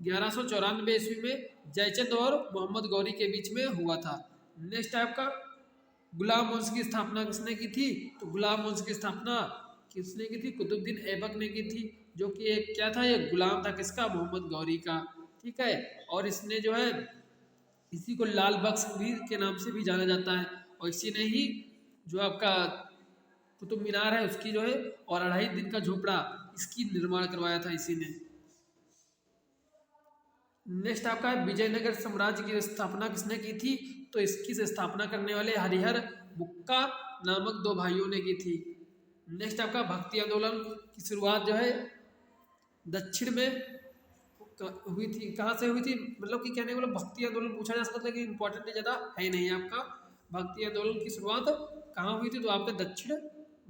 1194 ईस्वी में जयचंद और मोहम्मद गौरी के बीच में हुआ था। नेक्स्ट आपका गुलाम वंश की स्थापना किसने की थी, तो गुलाम वंश की स्थापना किसने की थी, कुतुबुद्दीन ऐबक ने की थी, जो कि एक क्या था, ये गुलाम था किसका, मोहम्मद गौरी का, ठीक है। और इसने जो है इसी को लाल बख्श भी के नाम से भी जाना जाता है, और इसी ने ही जो आपका कुतुब मीनार है उसकी जो है, और 2.5 दिन का झोपड़ा इसकी निर्माण करवाया था इसी ने। नेक्स्ट आपका विजयनगर साम्राज्य की स्थापना किसने की थी, तो इसकी स्थापना करने वाले हरिहर बुक्का नामक 2 भाइयों ने की थी। नेक्स्ट आपका भक्ति आंदोलन की शुरुआत जो है दक्षिण में हुई थी, कहाँ से हुई थी, मतलब कि कहने को मतलब भक्ति आंदोलन पूछा जा सकता है, लेकिन इंपॉर्टेंट ज़्यादा है नहीं आपका। भक्ति आंदोलन की शुरुआत कहाँ हुई थी, तो आपका दक्षिण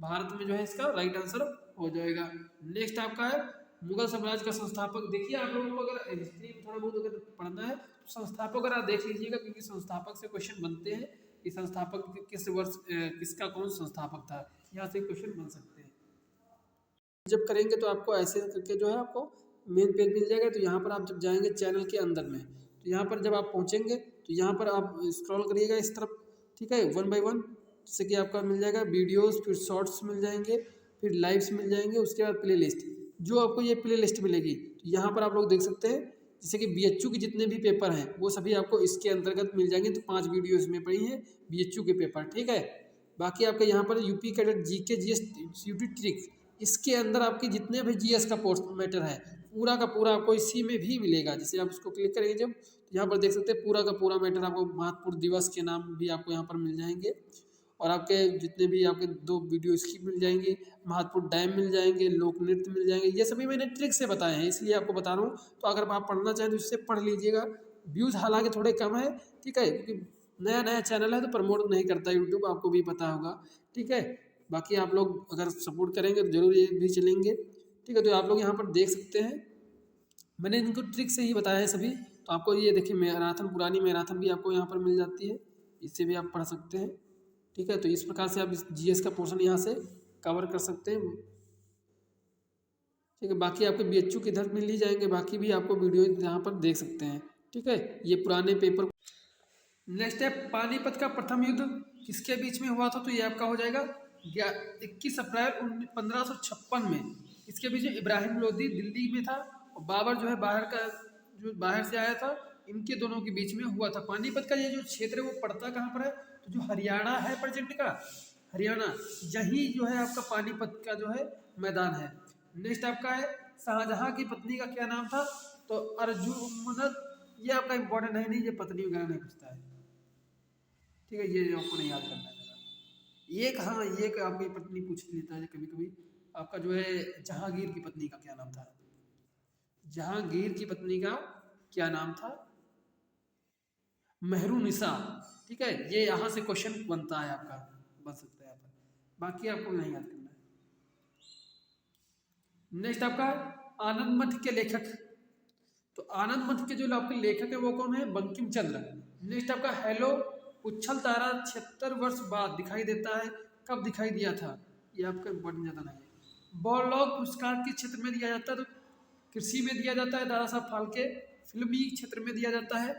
भारत में जो है इसका राइट आंसर हो जाएगा। नेक्स्ट आपका है मुगल साम्राज्य का संस्थापक। देखिए आप लोगों को अगर हिस्ट्री थोड़ा बहुत अगर पढ़ना है तो संस्थापक अगर आप देख लीजिएगा, क्योंकि संस्थापक से क्वेश्चन बनते हैं कि संस्थापक किस वर्ष किसका कौन संस्थापक था, यहाँ से क्वेश्चन बन सकते हैं। जब करेंगे तो आपको ऐसे करके जो है आपको मेन पेज मिल जाएगा। तो यहाँ पर आप जब जाएंगे चैनल के अंदर में, तो यहाँ पर जब आप पहुँचेंगे तो यहाँ पर आप स्क्रॉल करिएगा इस तरफ, ठीक है, 1 बाय 1, जैसे कि आपका मिल जाएगा वीडियोस, फिर शॉर्ट्स मिल जाएंगे, फिर लाइव्स मिल जाएंगे, उसके बाद प्ले लिस्ट, जो आपको ये प्ले लिस्ट मिलेगी। तो यहाँ पर आप लोग देख सकते हैं जैसे कि BHU के जितने भी पेपर हैं वो सभी आपको इसके अंतर्गत मिल जाएंगे। तो 5 वीडियो इसमें पड़ी हैं BHU के पेपर, ठीक है। बाकी आपके यहाँ पर UP cadet GK GS CUT trick, इसके अंदर आपके जितने भी GS का पोर्शन मैटर है पूरा का पूरा आपको इसी में भी मिलेगा। जैसे आप इसको क्लिक करेंगे जब, तो यहाँ पर देख सकते हैं पूरा का पूरा मैटर आपको, महत्वपूर्ण दिवस के नाम भी आपको यहाँ पर मिल जाएंगे, और आपके जितने भी आपके 2 वीडियो इसकी मिल जाएंगी, महत्वपूर्ण डैम मिल जाएंगे, लोक नृत्य मिल जाएंगे। ये सभी मैंने ट्रिक से बताए हैं, इसलिए आपको बता रहा हूँ। तो अगर आप पढ़ना चाहें तो इससे पढ़ लीजिएगा। व्यूज़ हालांकि थोड़े कम है, ठीक है, क्योंकि नया नया चैनल है तो प्रमोट नहीं करता यूट्यूब, आपको भी पता होगा, ठीक है। बाकी आप लोग अगर सपोर्ट करेंगे तो जरूर ये भी चलेंगे, ठीक है। तो आप लोग यहाँ पर देख सकते हैं, मैंने इनको ट्रिक से ही बताया है सभी। तो आपको ये देखिए मैराथन, पुरानी मैराथन भी आपको यहाँ पर मिल जाती है, इससे भी आप पढ़ सकते हैं, ठीक है। तो इस प्रकार से आप इस GS का पोर्शन यहाँ से कवर कर सकते हैं, ठीक है। बाकी आपके BHU किधर मिल ही जाएंगे, बाकी भी आपको वीडियो यहाँ पर देख सकते हैं, ठीक है। ये पुराने पेपर। नेक्स्ट है पानीपत का प्रथम युद्ध किसके बीच में हुआ था, तो ये आपका हो जाएगा 21 अप्रैल 1556 में। इसके बीच में इब्राहिम लोदी दिल्ली में था, और बाबर जो है बाहर से आया था, इनके दोनों के बीच में हुआ था। पानीपत का ये जो क्षेत्र है वो पड़ता कहाँ पर है, तो जो हरियाणा है प्रेजेंट का, हरियाणा, यही जो है आपका पानीपत का जो है मैदान है। नेक्स्ट आपका है शाहजहां की पत्नी का क्या नाम था, तो अर्जुमंद। ये आपका इंपॉर्टेंट है नहीं, ये पत्नी वगैरह नहीं पूछता है, ठीक है, ये आपको नहीं याद करना है। एक, हाँ एक आपकी पत्नी पूछ लेता है कभी कभी, आपका जो है जहांगीर की पत्नी का क्या नाम था? जहांगीर की पत्नी का क्या नाम था? मेहरुनिसा। ठीक है, ये यहाँ से क्वेश्चन बनता है आपका, बन सकता है यहाँ पर, बाकी आपको नहीं याद करना है। नेक्स्ट आपका आनंद मठ के लेखक, तो आनंद मठ के जो आपके लेखक है वो कौन है? बंकिम चंद्र। नेक्स्ट आपका हेलो उछल तारा 76 वर्ष बाद दिखाई देता है, कब दिखाई दिया था? ये आपका इम्पोर्टेंट ज्यादा नहीं है। बॉलॉग पुरस्कार किस क्षेत्र में दिया जाता है? तो कृषि में दिया जाता है दादा साहब फाल्के। फिल्मी क्षेत्र में दिया जाता है।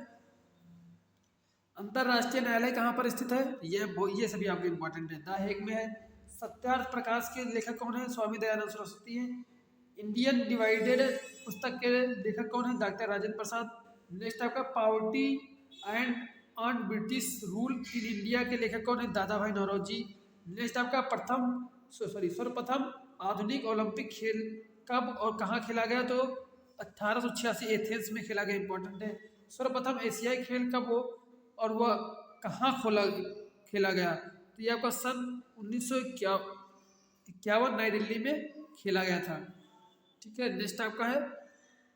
अंतरराष्ट्रीय न्यायालय कहाँ पर स्थित है? ये सभी आपके इंपॉर्टेंट है। द हेग में है। सत्यार्थ प्रकाश के लेखक कौन है? स्वामी दयानंद सरस्वती है। इंडियन डिवाइडेड पुस्तक के लेखक कौन है? डॉक्टर राजेंद्र प्रसाद। नेक्स्ट आपका poverty and on British rule in India के लेखक कौन है? दादा भाई नौरोजी। नेक्स्ट आपका सर्वप्रथम आधुनिक ओलंपिक खेल कब और कहाँ खेला गया? तो 1886 एथेंस में खेला गया, इंपॉर्टेंट है। सर्वप्रथम एशियाई खेल कब हो और वह कहाँ खेला गया? तो ये आपका सन 1951 नई दिल्ली में खेला गया था। ठीक है, नेक्स्ट आपका है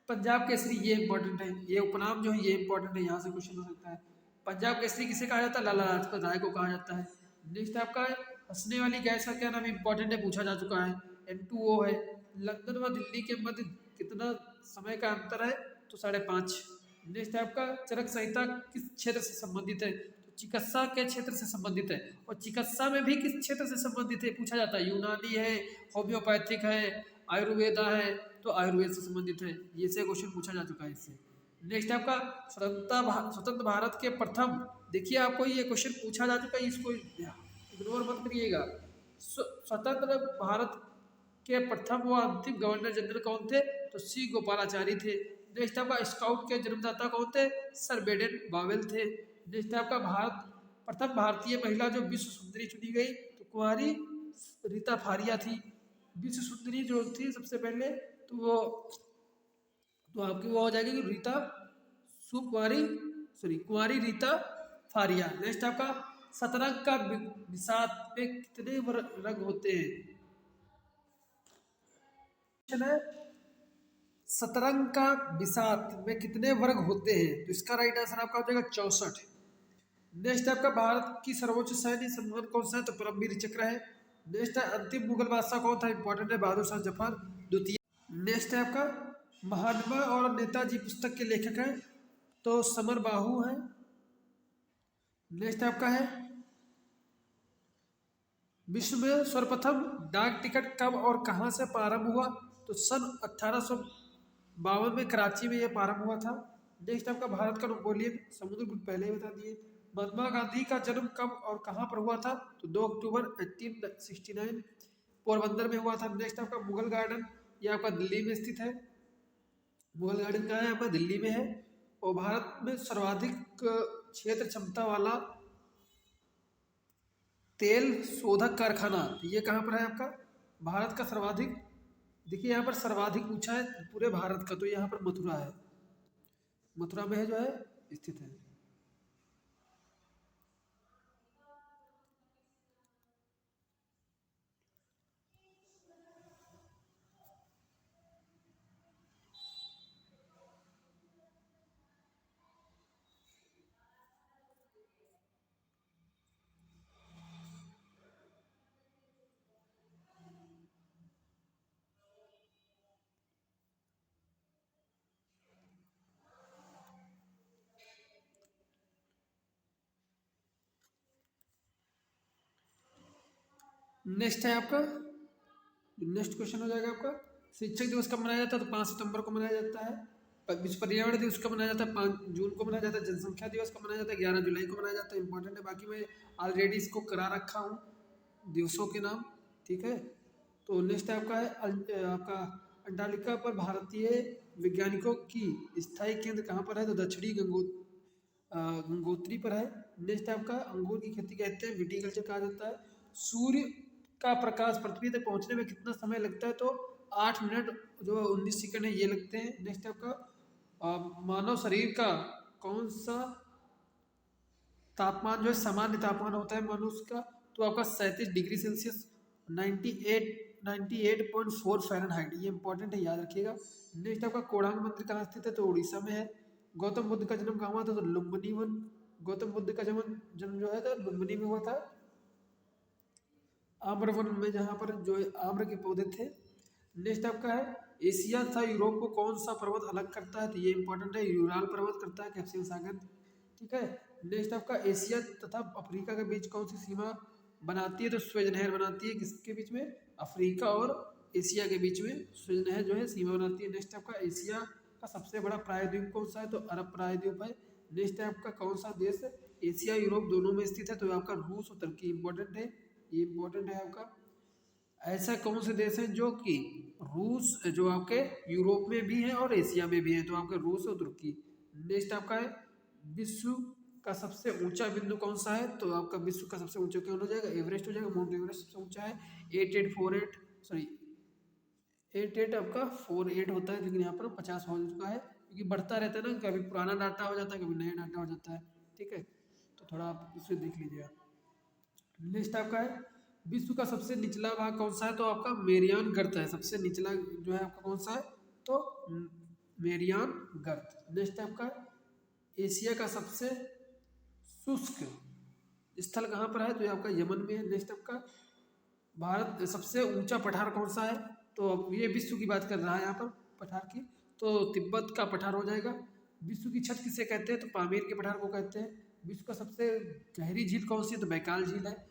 पंजाब केसरी, ये इंपॉर्टेंट है, ये उपनाम जो है ये इंपॉर्टेंट है, यहाँ से क्वेश्चन हो सकता है। पंजाब केसरी किसे कहा जाता है? लाला लाजपत राय को कहा जाता है। नेक्स्ट आपका है हंसने वाली गैस का क्या नाम? इंपॉर्टेंट है, पूछा जा चुका है, N2O है। लंदन व दिल्ली के मध्य कितना समय का अंतर है? तो 5.5। नेक्स्ट है आपका चरक संहिता किस क्षेत्र से संबंधित है? तो चिकित्सा के क्षेत्र से संबंधित है। और चिकित्सा में भी किस क्षेत्र से संबंधित है पूछा जाता है? यूनानी है, होम्योपैथिक है, आयुर्वेदा है, तो आयुर्वेद से संबंधित है। ये से क्वेश्चन पूछा जा चुका है इससे। नेक्स्ट आपका स्वतंत्र भारत के प्रथम, देखिए आपको ये क्वेश्चन पूछा जा चुका है, इसको इग्नोर मत करिएगा। स्वतंत्र भारत के प्रथम व अंतिम गवर्नर जनरल कौन थे? तो सी गोपालाचारी थे। नेक्स्ट आपका स्काउट के जन्मदाता कौन थे? सर बेडेन बावेल थे। नेक्स्ट आपका प्रथम भारतीय महिला जो विश्व सुंदरी चुनी गई, तो कुंवारी रीता फारिया थी। विश्व सुंदरी जो थी सबसे पहले, तो वो तो आपकी वो हो जाएगी रीता कुंवारी रीता फारिया। नेक्स्ट आपका शतरंग का बिसात में कितने रंग होते हैं? है शतरंग का बिसात में कितने वर्ग होते हैं? तो इसका राइट आंसर आपका हो जाएगा 64। नेक्स्ट आपका भारत की सर्वोच्च सैन्य सम्मान कौन सा है? तो परमवीर चक्र है। नेक्स्ट है अंतिम मुगल बादशाह कौन था? इंपॉर्टेंट है, बहादुर शाह जफर द्वितीय। नेक्स्ट है आपका महात्मा और नेताजी पुस्तक के लेखक हैं, तो समर बाहु है। नेक्स्ट आपका है विश्व में सर्वप्रथम डाक टिकट कब और कहां से प्रारंभ हुआ? तो सन 1852 में कराची में यह प्रारंभ हुआ था। नेक्स्ट आपका भारत का नेपोलियन समुद्रगुप्त पहले ही बता दिए। महात्मा गांधी का जन्म कब और कहां पर हुआ था? तो 2 अक्टूबर 1869 पोरबंदर में हुआ था। नेक्स्ट आपका मुगल गार्डन, ये आपका दिल्ली में स्थित है। मुगल गार्डन कहाँ है? आपका दिल्ली में है। और भारत में सर्वाधिक क्षेत्र क्षमता वाला तेल शोधक कारखाना, ये कहाँ पर है आपका? भारत का सर्वाधिक, देखिए यहाँ पर सर्वाधिक पूछा है पूरे भारत का, तो यहाँ पर मथुरा है, मथुरा में है जो है स्थित है। नेक्स्ट है आपका, नेक्स्ट क्वेश्चन हो जाएगा आपका शिक्षक दिवस कब मनाया जाता है? तो 5 सितंबर को मनाया जाता है। विश्व पर्यावरण दिवस कब मनाया जाता है? 5 जून को मनाया जाता है। जनसंख्या दिवस कब मनाया जाता है? 11 जुलाई को मनाया जाता है। इंपॉर्टेंट है, बाकी मैं ऑलरेडी इसको करा रखा हूँ दिवसों के नाम। ठीक है, तो नेक्स्ट आपका है आपका अंटार्कटिका पर भारतीय वैज्ञानिकों की स्थायी केंद्र कहाँ पर है? तो दक्षिणी गंगोत्री पर है। नेक्स्ट आपका अंगूर की खेती कहते हैं विटीकल्चर कहा जाता है। सूर्य का प्रकाश पृथ्वी तक पहुंचने में कितना समय लगता है? तो 8 मिनट जो 19 सेकंड है ये लगते हैं। नेक्स्ट आपका मानव शरीर का कौन सा तापमान जो है सामान्य तापमान होता है मनुष्य का? तो आपका 37 डिग्री सेल्सियस 98.4 फ़ारेनहाइट, ये इंपॉर्टेंट है, याद रखिएगा। नेक्स्ट आपका कोणार्क मंदिर कहाँ स्थित है, तो उड़ीसा में है। गौतम बुद्ध का जन्म कहाँ हुआ था, तो लुम्बिनी वन। गौतम बुद्ध का जन्म जो है तो लुम्बिनी में हुआ था, आम्र वन में, जहाँ पर जो है आम्र के पौधे थे। नेक्स्ट आपका है एशिया तथा यूरोप को कौन सा पर्वत अलग करता है, तो ये इंपॉर्टेंट है, यूराल पर्वत करता है, कैस्पियन सागर, ठीक है। नेक्स्ट आपका एशिया तथा अफ्रीका के बीच कौन सी सीमा बनाती है, तो स्वेज नहर बनाती है, किसके बीच में, अफ्रीका और एशिया के बीच में स्वेज नहर जो है सीमा बनाती है। नेक्स्ट आपका एशिया का सबसे बड़ा प्रायद्वीप कौन सा है, तो अरब प्रायद्वीप है। नेक्स्ट है आपका कौन सा देश एशिया यूरोप दोनों में स्थित है, तो आपका रूस और तुर्की, इंपॉर्टेंट है, ये इंपॉर्टेंट है आपका। ऐसा कौन से देश हैं जो कि रूस जो आपके यूरोप में भी है और एशिया में भी है, तो आपका रूस और तुर्की। नेक्स्ट आपका है विश्व का सबसे ऊंचा बिंदु कौन सा है, तो आपका विश्व का सबसे ऊंचा कौन हो जाएगा, एवरेस्ट हो जाएगा, माउंट एवरेस्ट सबसे ऊंचा है, 8848 सॉरी 88 आपका 48 होता है, लेकिन यहाँ पर 50 हो चुका है, क्योंकि बढ़ता रहता है ना, कभी पुराना डाटा हो जाता है, कभी नया डाटा हो जाता है, ठीक है, तो थोड़ा आप इसे देख लीजिएगा। नेक्स्ट आपका है विश्व का सबसे निचला भाग कौन सा है, तो आपका मेरियान गर्त है, सबसे निचला जो है आपका कौन सा है, तो मेरियान गर्त। नेक्स्ट आपका एशिया का सबसे शुष्क स्थल कहाँ पर है, तो ये आपका यमन में है। नेक्स्ट आपका भारत सबसे ऊंचा पठार कौन सा है, तो अब ये विश्व की बात कर रहा है यहाँ पर पठार की, तो तिब्बत का पठार हो जाएगा। विश्व की छत किसे कहते हैं, तो पामीर के पठार को कहते हैं। विश्व का सबसे गहरी झील कौन सी है, तो बैकाल झील है।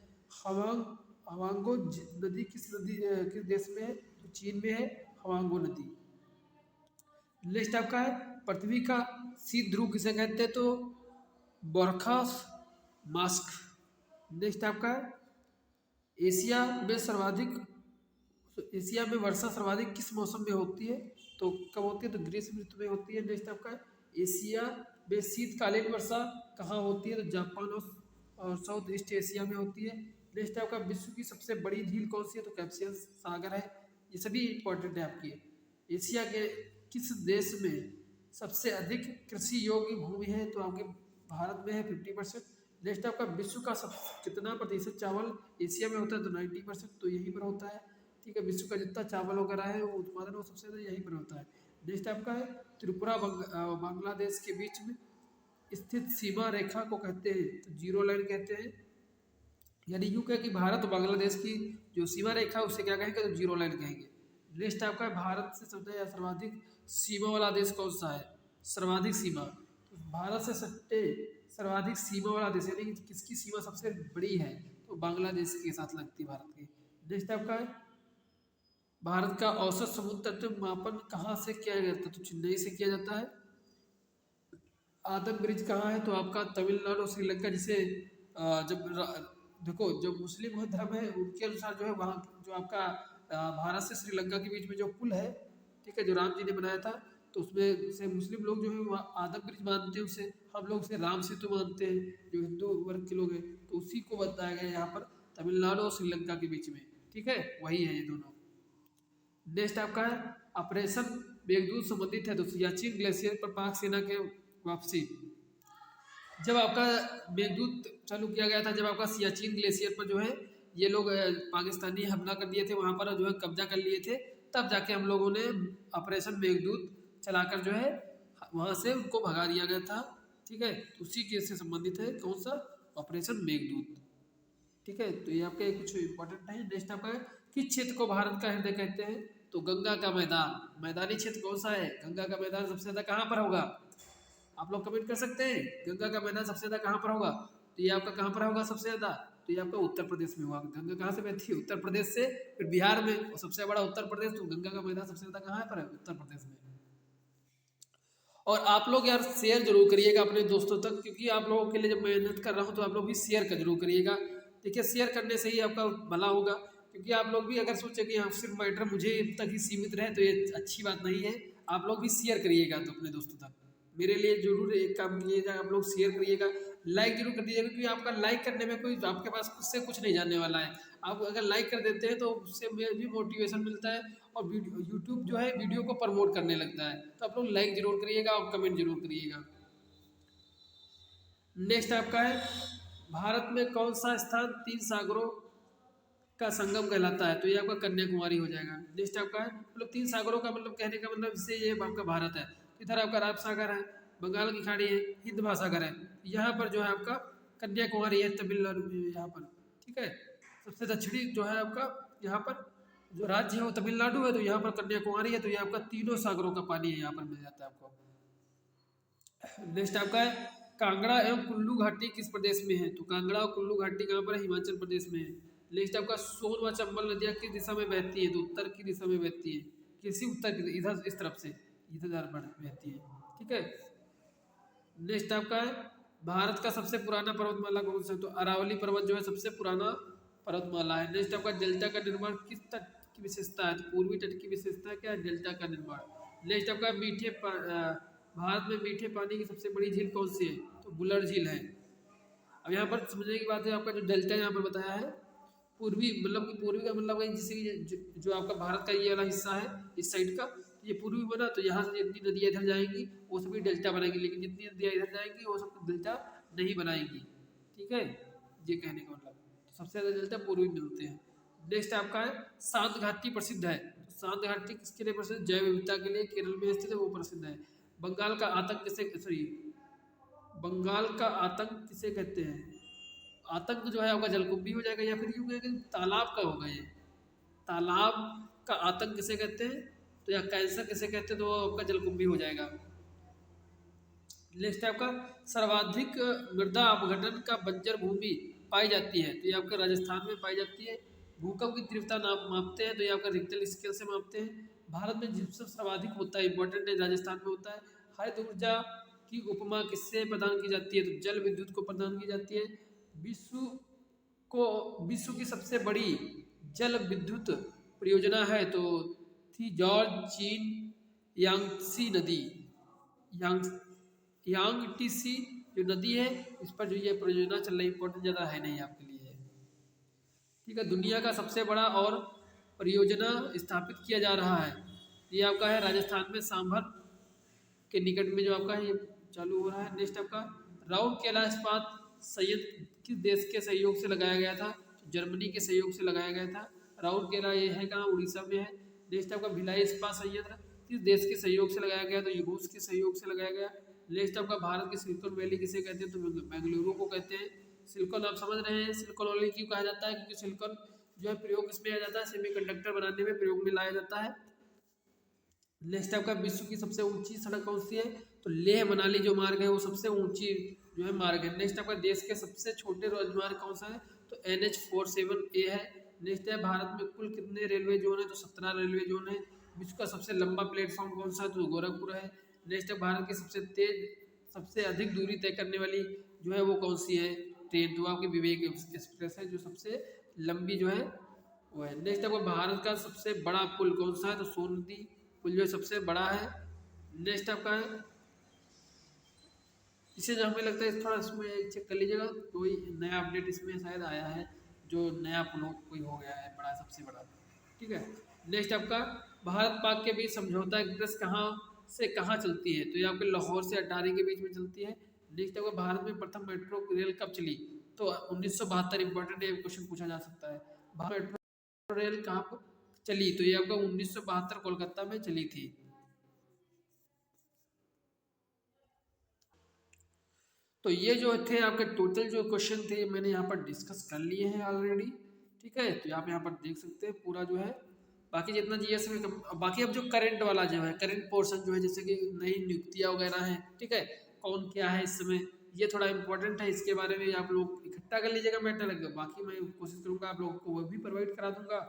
हवांगो नदी किस देश में है, तो चीन में है हवांगो नदी। नेक्स्ट आपका है पृथ्वी का शीत ध्रुव किसे कहते हैं, तो बोरखास मास्क। नेक्स्ट आपका है एशिया में वर्षा सर्वाधिक किस मौसम में होती है, तो कब होती है, तो ग्रीष्म ऋतु में होती है। नेक्स्ट आपका एशिया में शीतकालीन वर्षा कहाँ होती है, तो जापान और साउथ ईस्ट एशिया में होती है। नेक्स्ट आपका विश्व की सबसे बड़ी झील कौन सी है, तो कैस्पियन सागर है। ये सभी इंपॉर्टेंट है आपकी। एशिया के किस देश में सबसे अधिक कृषि योग्य भूमि है, तो आपके भारत में है 50%। नेक्स्ट आपका विश्व का कितना प्रतिशत चावल एशिया में होता है, तो 90%, तो यहीं पर होता है, ठीक है। विश्व का जितना चावल वगैरह है वो उत्पादन वो सबसे ज़्यादा यहीं पर होता है। नेक्स्ट आपका है त्रिपुरा बांग्लादेश के बीच में स्थित सीमा रेखा को कहते हैं, तो जीरो लाइन कहते हैं, यानी यूँ कह कि भारत और बांग्लादेश की जो सीमा रेखा है उसे क्या कहेंगे, तो जीरो लाइन कहेंगे। नेक्स्ट आपका भारत से सबसे सर्वाधिक सीमा वाला देश कौन सा है, सर्वाधिक सीमा, तो भारत से सट्टे सर्वाधिक सीमा वाला देश यानी कि किसकी सीमा सबसे बड़ी है, तो बांग्लादेश के साथ लगती है भारत की। नेक्स्ट आपका है भारत का औसत समुद्र तट मापन कहाँ से किया जाता है, तो चेन्नई से किया जाता है। आदम ब्रिज कहाँ है, तो आपका तमिलनाडु और श्रीलंका, जिसे देखो जो मुस्लिम धर्म है उनके अनुसार जो है वहाँ जो आपका भारत से श्रीलंका के बीच में जो पुल है, ठीक है, जो राम जी ने बनाया था, तो उसमें से मुस्लिम लोग जो है वहाँ आदम ब्रिज मानते हैं उसे, हम लोग उसे राम सेतु मानते हैं जो हिंदू वर्ग के लोग हैं, तो उसी को बताया गया यहाँ पर तमिलनाडु और श्रीलंका के बीच में, ठीक है, वही है ये दोनों। नेक्स्ट आपका है ऑपरेशन मेघदूत संबंधित है, तो सियाचिन ग्लेशियर पर पाक सेना के वापसी, जब आपका मेघदूत चालू किया गया था, जब आपका सियाचिन ग्लेशियर पर जो है ये लोग पाकिस्तानी हमला कर दिए थे, वहाँ पर जो है कब्जा कर लिए थे, तब जाके हम लोगों ने ऑपरेशन मेघदूत चलाकर जो है वहाँ से उनको भगा दिया गया था, ठीक है, उसी केस से संबंधित है कौन सा, ऑपरेशन मेघदूत, ठीक है। तो ये आपके कुछ इंपॉर्टेंट है। नेक्स्ट आपका किस क्षेत्र को भारत का हृदय कहते हैं, तो गंगा का मैदान, मैदानी क्षेत्र कौन सा है, गंगा का मैदान सबसे ज़्यादा कहाँ पर होगा, आप लोग कमेंट कर सकते हैं, गंगा का मैदान सबसे ज़्यादा कहाँ पर होगा, तो ये आपका कहाँ पर होगा सबसे ज़्यादा, तो ये आपका उत्तर प्रदेश में होगा। गंगा कहाँ से बहती है, उत्तर प्रदेश से, फिर बिहार में, और सबसे बड़ा उत्तर प्रदेश, तो गंगा का मैदान सबसे ज़्यादा कहाँ पर है, उत्तर प्रदेश में। और आप लोग यार शेयर जरूर करिएगा अपने दोस्तों तक, क्योंकि आप लोगों के लिए जब मेहनत कर रहा हूँ तो आप लोग भी शेयर कर जरूर करिएगा, ठीक है, शेयर करने से ही आपका भला होगा, क्योंकि आप लोग भी अगर सोचे कि हाँ सिर्फ मैटर मुझे तक ही सीमित रहे तो ये अच्छी बात नहीं है, आप लोग भी शेयर करिएगा तो अपने दोस्तों तक। मेरे लिए जरूर एक काम कीजिएगा, आप लोग शेयर करिएगा, लाइक जरूर कर दीजिएगा, क्योंकि आपका लाइक करने में कोई आपके पास खुद से कुछ नहीं जानने वाला है, आप अगर लाइक कर देते हैं तो उससे भी मोटिवेशन मिलता है और यूट्यूब जो है वीडियो को प्रमोट करने लगता है, तो आप लोग लाइक जरूर करिएगा और कमेंट जरूर करिएगा। नेक्स्ट आपका है भारत में कौन सा स्थान 3 सागरों का संगम कहलाता है? तो ये आपका कन्याकुमारी हो जाएगा। नेक्स्ट आपका है मतलब 3 सागरों का मतलब कहने का मतलब इससे ये आपका भारत है। इधर आपका अरब सागर है, बंगाल की खाड़ी है, हिंद महासागर है। यहाँ पर जो है आपका कन्याकुमारी है, तमिलनाडु में यहाँ पर। ठीक है, सबसे दक्षिणी जो है आपका यहाँ पर जो राज्य है वो तमिलनाडु है, तो यहाँ पर कन्याकुमारी है। तो ये आपका तीनों सागरों का पानी है यहाँ पर मिल जाता है आपको। नेक्स्ट आपका है कांगड़ा एवं कुल्लू घाटी किस प्रदेश में है? तो कांगड़ा और कुल्लू घाटी कहाँ पर है? हिमाचल प्रदेश में है। नेक्स्ट आपका सोन व चंबल नदियाँ किस दिशा में बहती है? तो उत्तर की दिशा में बहती है। किसी उत्तर की इधर इस तरफ से इधर बहती है। ठीक है, नेक्स्ट आपका है भारत का सबसे पुराना पर्वतमाला कौन सा है? तो अरावली पर्वत जो है सबसे पुराना पर्वतमाला है। नेक्स्ट आपका डेल्टा का निर्माण किस तट की विशेषता है? तो पूर्वी तट की विशेषता क्या है? डेल्टा का निर्माण। नेक्स्ट आपका भारत में मीठे पानी की सबसे बड़ी झील कौन सी है? तो बुलर झील है। अब यहाँ पर समझने की बात है, आपका जो डेल्टा यहाँ पर बताया है पूर्वी मतलब कि पूर्वी का मतलब है जैसे जो आपका भारत का ये वाला हिस्सा है इस साइड का, ये पूर्वी बना तो यहाँ से जितनी नदियाँ इधर जाएंगी वो सभी डेल्टा बनाएंगी, लेकिन जितनी नदियाँ इधर जाएंगी वो सब डेल्टा नहीं बनाएंगी। ठीक है, ये कहने का मतलब तो सबसे ज़्यादा डेल्टा पूर्वी मिलते हैं। नेक्स्ट आपका है शांत घाटी प्रसिद्ध है। तो शांत घाटी किसके लिए प्रसिद्ध? जैव विविधता के लिए, केरल में स्थित है वो प्रसिद्ध है। बंगाल का आतंक किसे सॉरी बंगाल का आतंक किसे कहते हैं? आतंक जो है आपका जलकुंभी हो जाएगा, या फिर यूं कहें कि तालाब का होगा। ये तालाब का आतंक किसे कहते हैं? तो या कैंसर किसे कहते हैं? तो वो आपका जलकुंभी हो जाएगा। नेक्स्ट आपका सर्वाधिक मृदा अपघटन का बंजर भूमि पाई जाती है। तो ये आपका राजस्थान में पाई जाती है। भूकंप की तीव्रता मापते हैं तो ये आपका रिक्टर स्केल से मापते हैं। भारत में जिप्सम सर्वाधिक होता है, इंपॉर्टेंट है, राजस्थान में होता है। हरित ऊर्जा की उपमा किससे प्रदान की जाती है? तो जल विद्युत को प्रदान की जाती है। विश्व की सबसे बड़ी जल विद्युत परियोजना है तो थी जॉर्ज चीन यांगसी नदी। यांगटीसी जो नदी है इस पर जो ये परियोजना चल रही, इंपॉर्टेंट ज़्यादा है नहीं आपके लिए। ठीक है, दुनिया का सबसे बड़ा और परियोजना स्थापित किया जा रहा है, ये आपका है राजस्थान में सांभर के निकट में जो आपका है ये चालू हो रहा है। नेक्स्ट आपका राउरकेला इस्पात संयंत्र किस देश के सहयोग से लगाया गया था? जर्मनी के सहयोग से लगाया गया था। राउरकेला ये है कहाँ? उड़ीसा में है। नेक्स्ट आपका भिलाई इस्पात संयंत्र किस देश के सहयोग से लगाया गया? तो रूस के सहयोग से लगाया गया। नेक्स्ट आपका भारत की सिलिकॉन वैली किसे कहते हैं? तो बेंगलुरु को कहते हैं। सिलिकॉन आप समझ रहे हैं, सिलिकॉन वैली क्यों कहा जाता है? क्योंकि सिलिकॉन जो है प्रयोग इसमें आ जाता है, सेमीकंडक्टर बनाने में प्रयोग में लाया जाता है। नेक्स्ट आपका विश्व की सबसे ऊंची सड़क कौन सी है? तो लेह मनाली जो मार्ग है वो सबसे ऊंची जो है मार्ग है। नेक्स्ट आपका देश के सबसे छोटे राजमार्ग कौन सा है? तो NH47A है। नेक्स्ट है भारत में कुल कितने रेलवे जोन है? तो 17 रेलवे जोन है। विश्व का सबसे लंबा प्लेटफॉर्म कौन सा है? तो गोरखपुर है। नेक्स्ट है भारत की सबसे अधिक दूरी तय करने वाली जो है वो कौन सी है? ट्रेन। तो आपकी विवेक एक्सप्रेस है जो सबसे लंबी जो है वो है। नेक्स्ट आपको भारत का सबसे बड़ा पुल कौन सा है? तो सोन नदी पुल जो सबसे बड़ा है। नेक्स्ट आपका है इसे जो हमें लगता है थोड़ा इसमें चेक कर लीजिएगा, कोई नया अपडेट इसमें शायद आया है जो नया पुल कोई हो गया है बड़ा, सबसे बड़ा। ठीक है, नेक्स्ट आपका भारत पाक के बीच समझौता एक्सप्रेस कहाँ से कहाँ चलती है? तो ये आपके लाहौर से अटारी के बीच में चलती है। नेक्स्ट आपका भारत में प्रथम मेट्रो रेल कब चली? तो 1972। इंपॉर्टेंट है, क्वेश्चन पूछा जा सकता है। भारत मेट्रो रेल कहाँ चली? तो ये आपका 1972 कोलकाता में चली थी। तो ये जो थे आपके टोटल जो क्वेश्चन थे मैंने यहाँ पर डिस्कस कर लिए हैं ऑलरेडी। ठीक है, तो आप यहाँ पर देख सकते हैं पूरा जो है बाकी जितना जीएस में बाकी अब जो करंट वाला जो है करंट पोर्शन जो है जैसे कि नई नियुक्तियाँ वगैरह हैं, ठीक है, कौन क्या है इस समय, ये थोड़ा इंपॉर्टेंट है, इसके बारे में आप लोग इकट्ठा कर लीजिएगा मैटर लगे। बाकी मैं कोशिश करूँगा आप लोगों को वो भी प्रोवाइड करा दूँगा।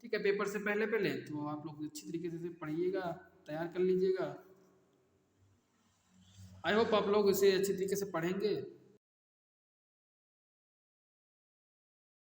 ठीक है, पेपर से पहले पहले तो आप लोग अच्छी तरीके से पढ़िएगा, तैयार कर लीजिएगा। आई होप आप लोग इसे अच्छी तरीके से पढ़ेंगे।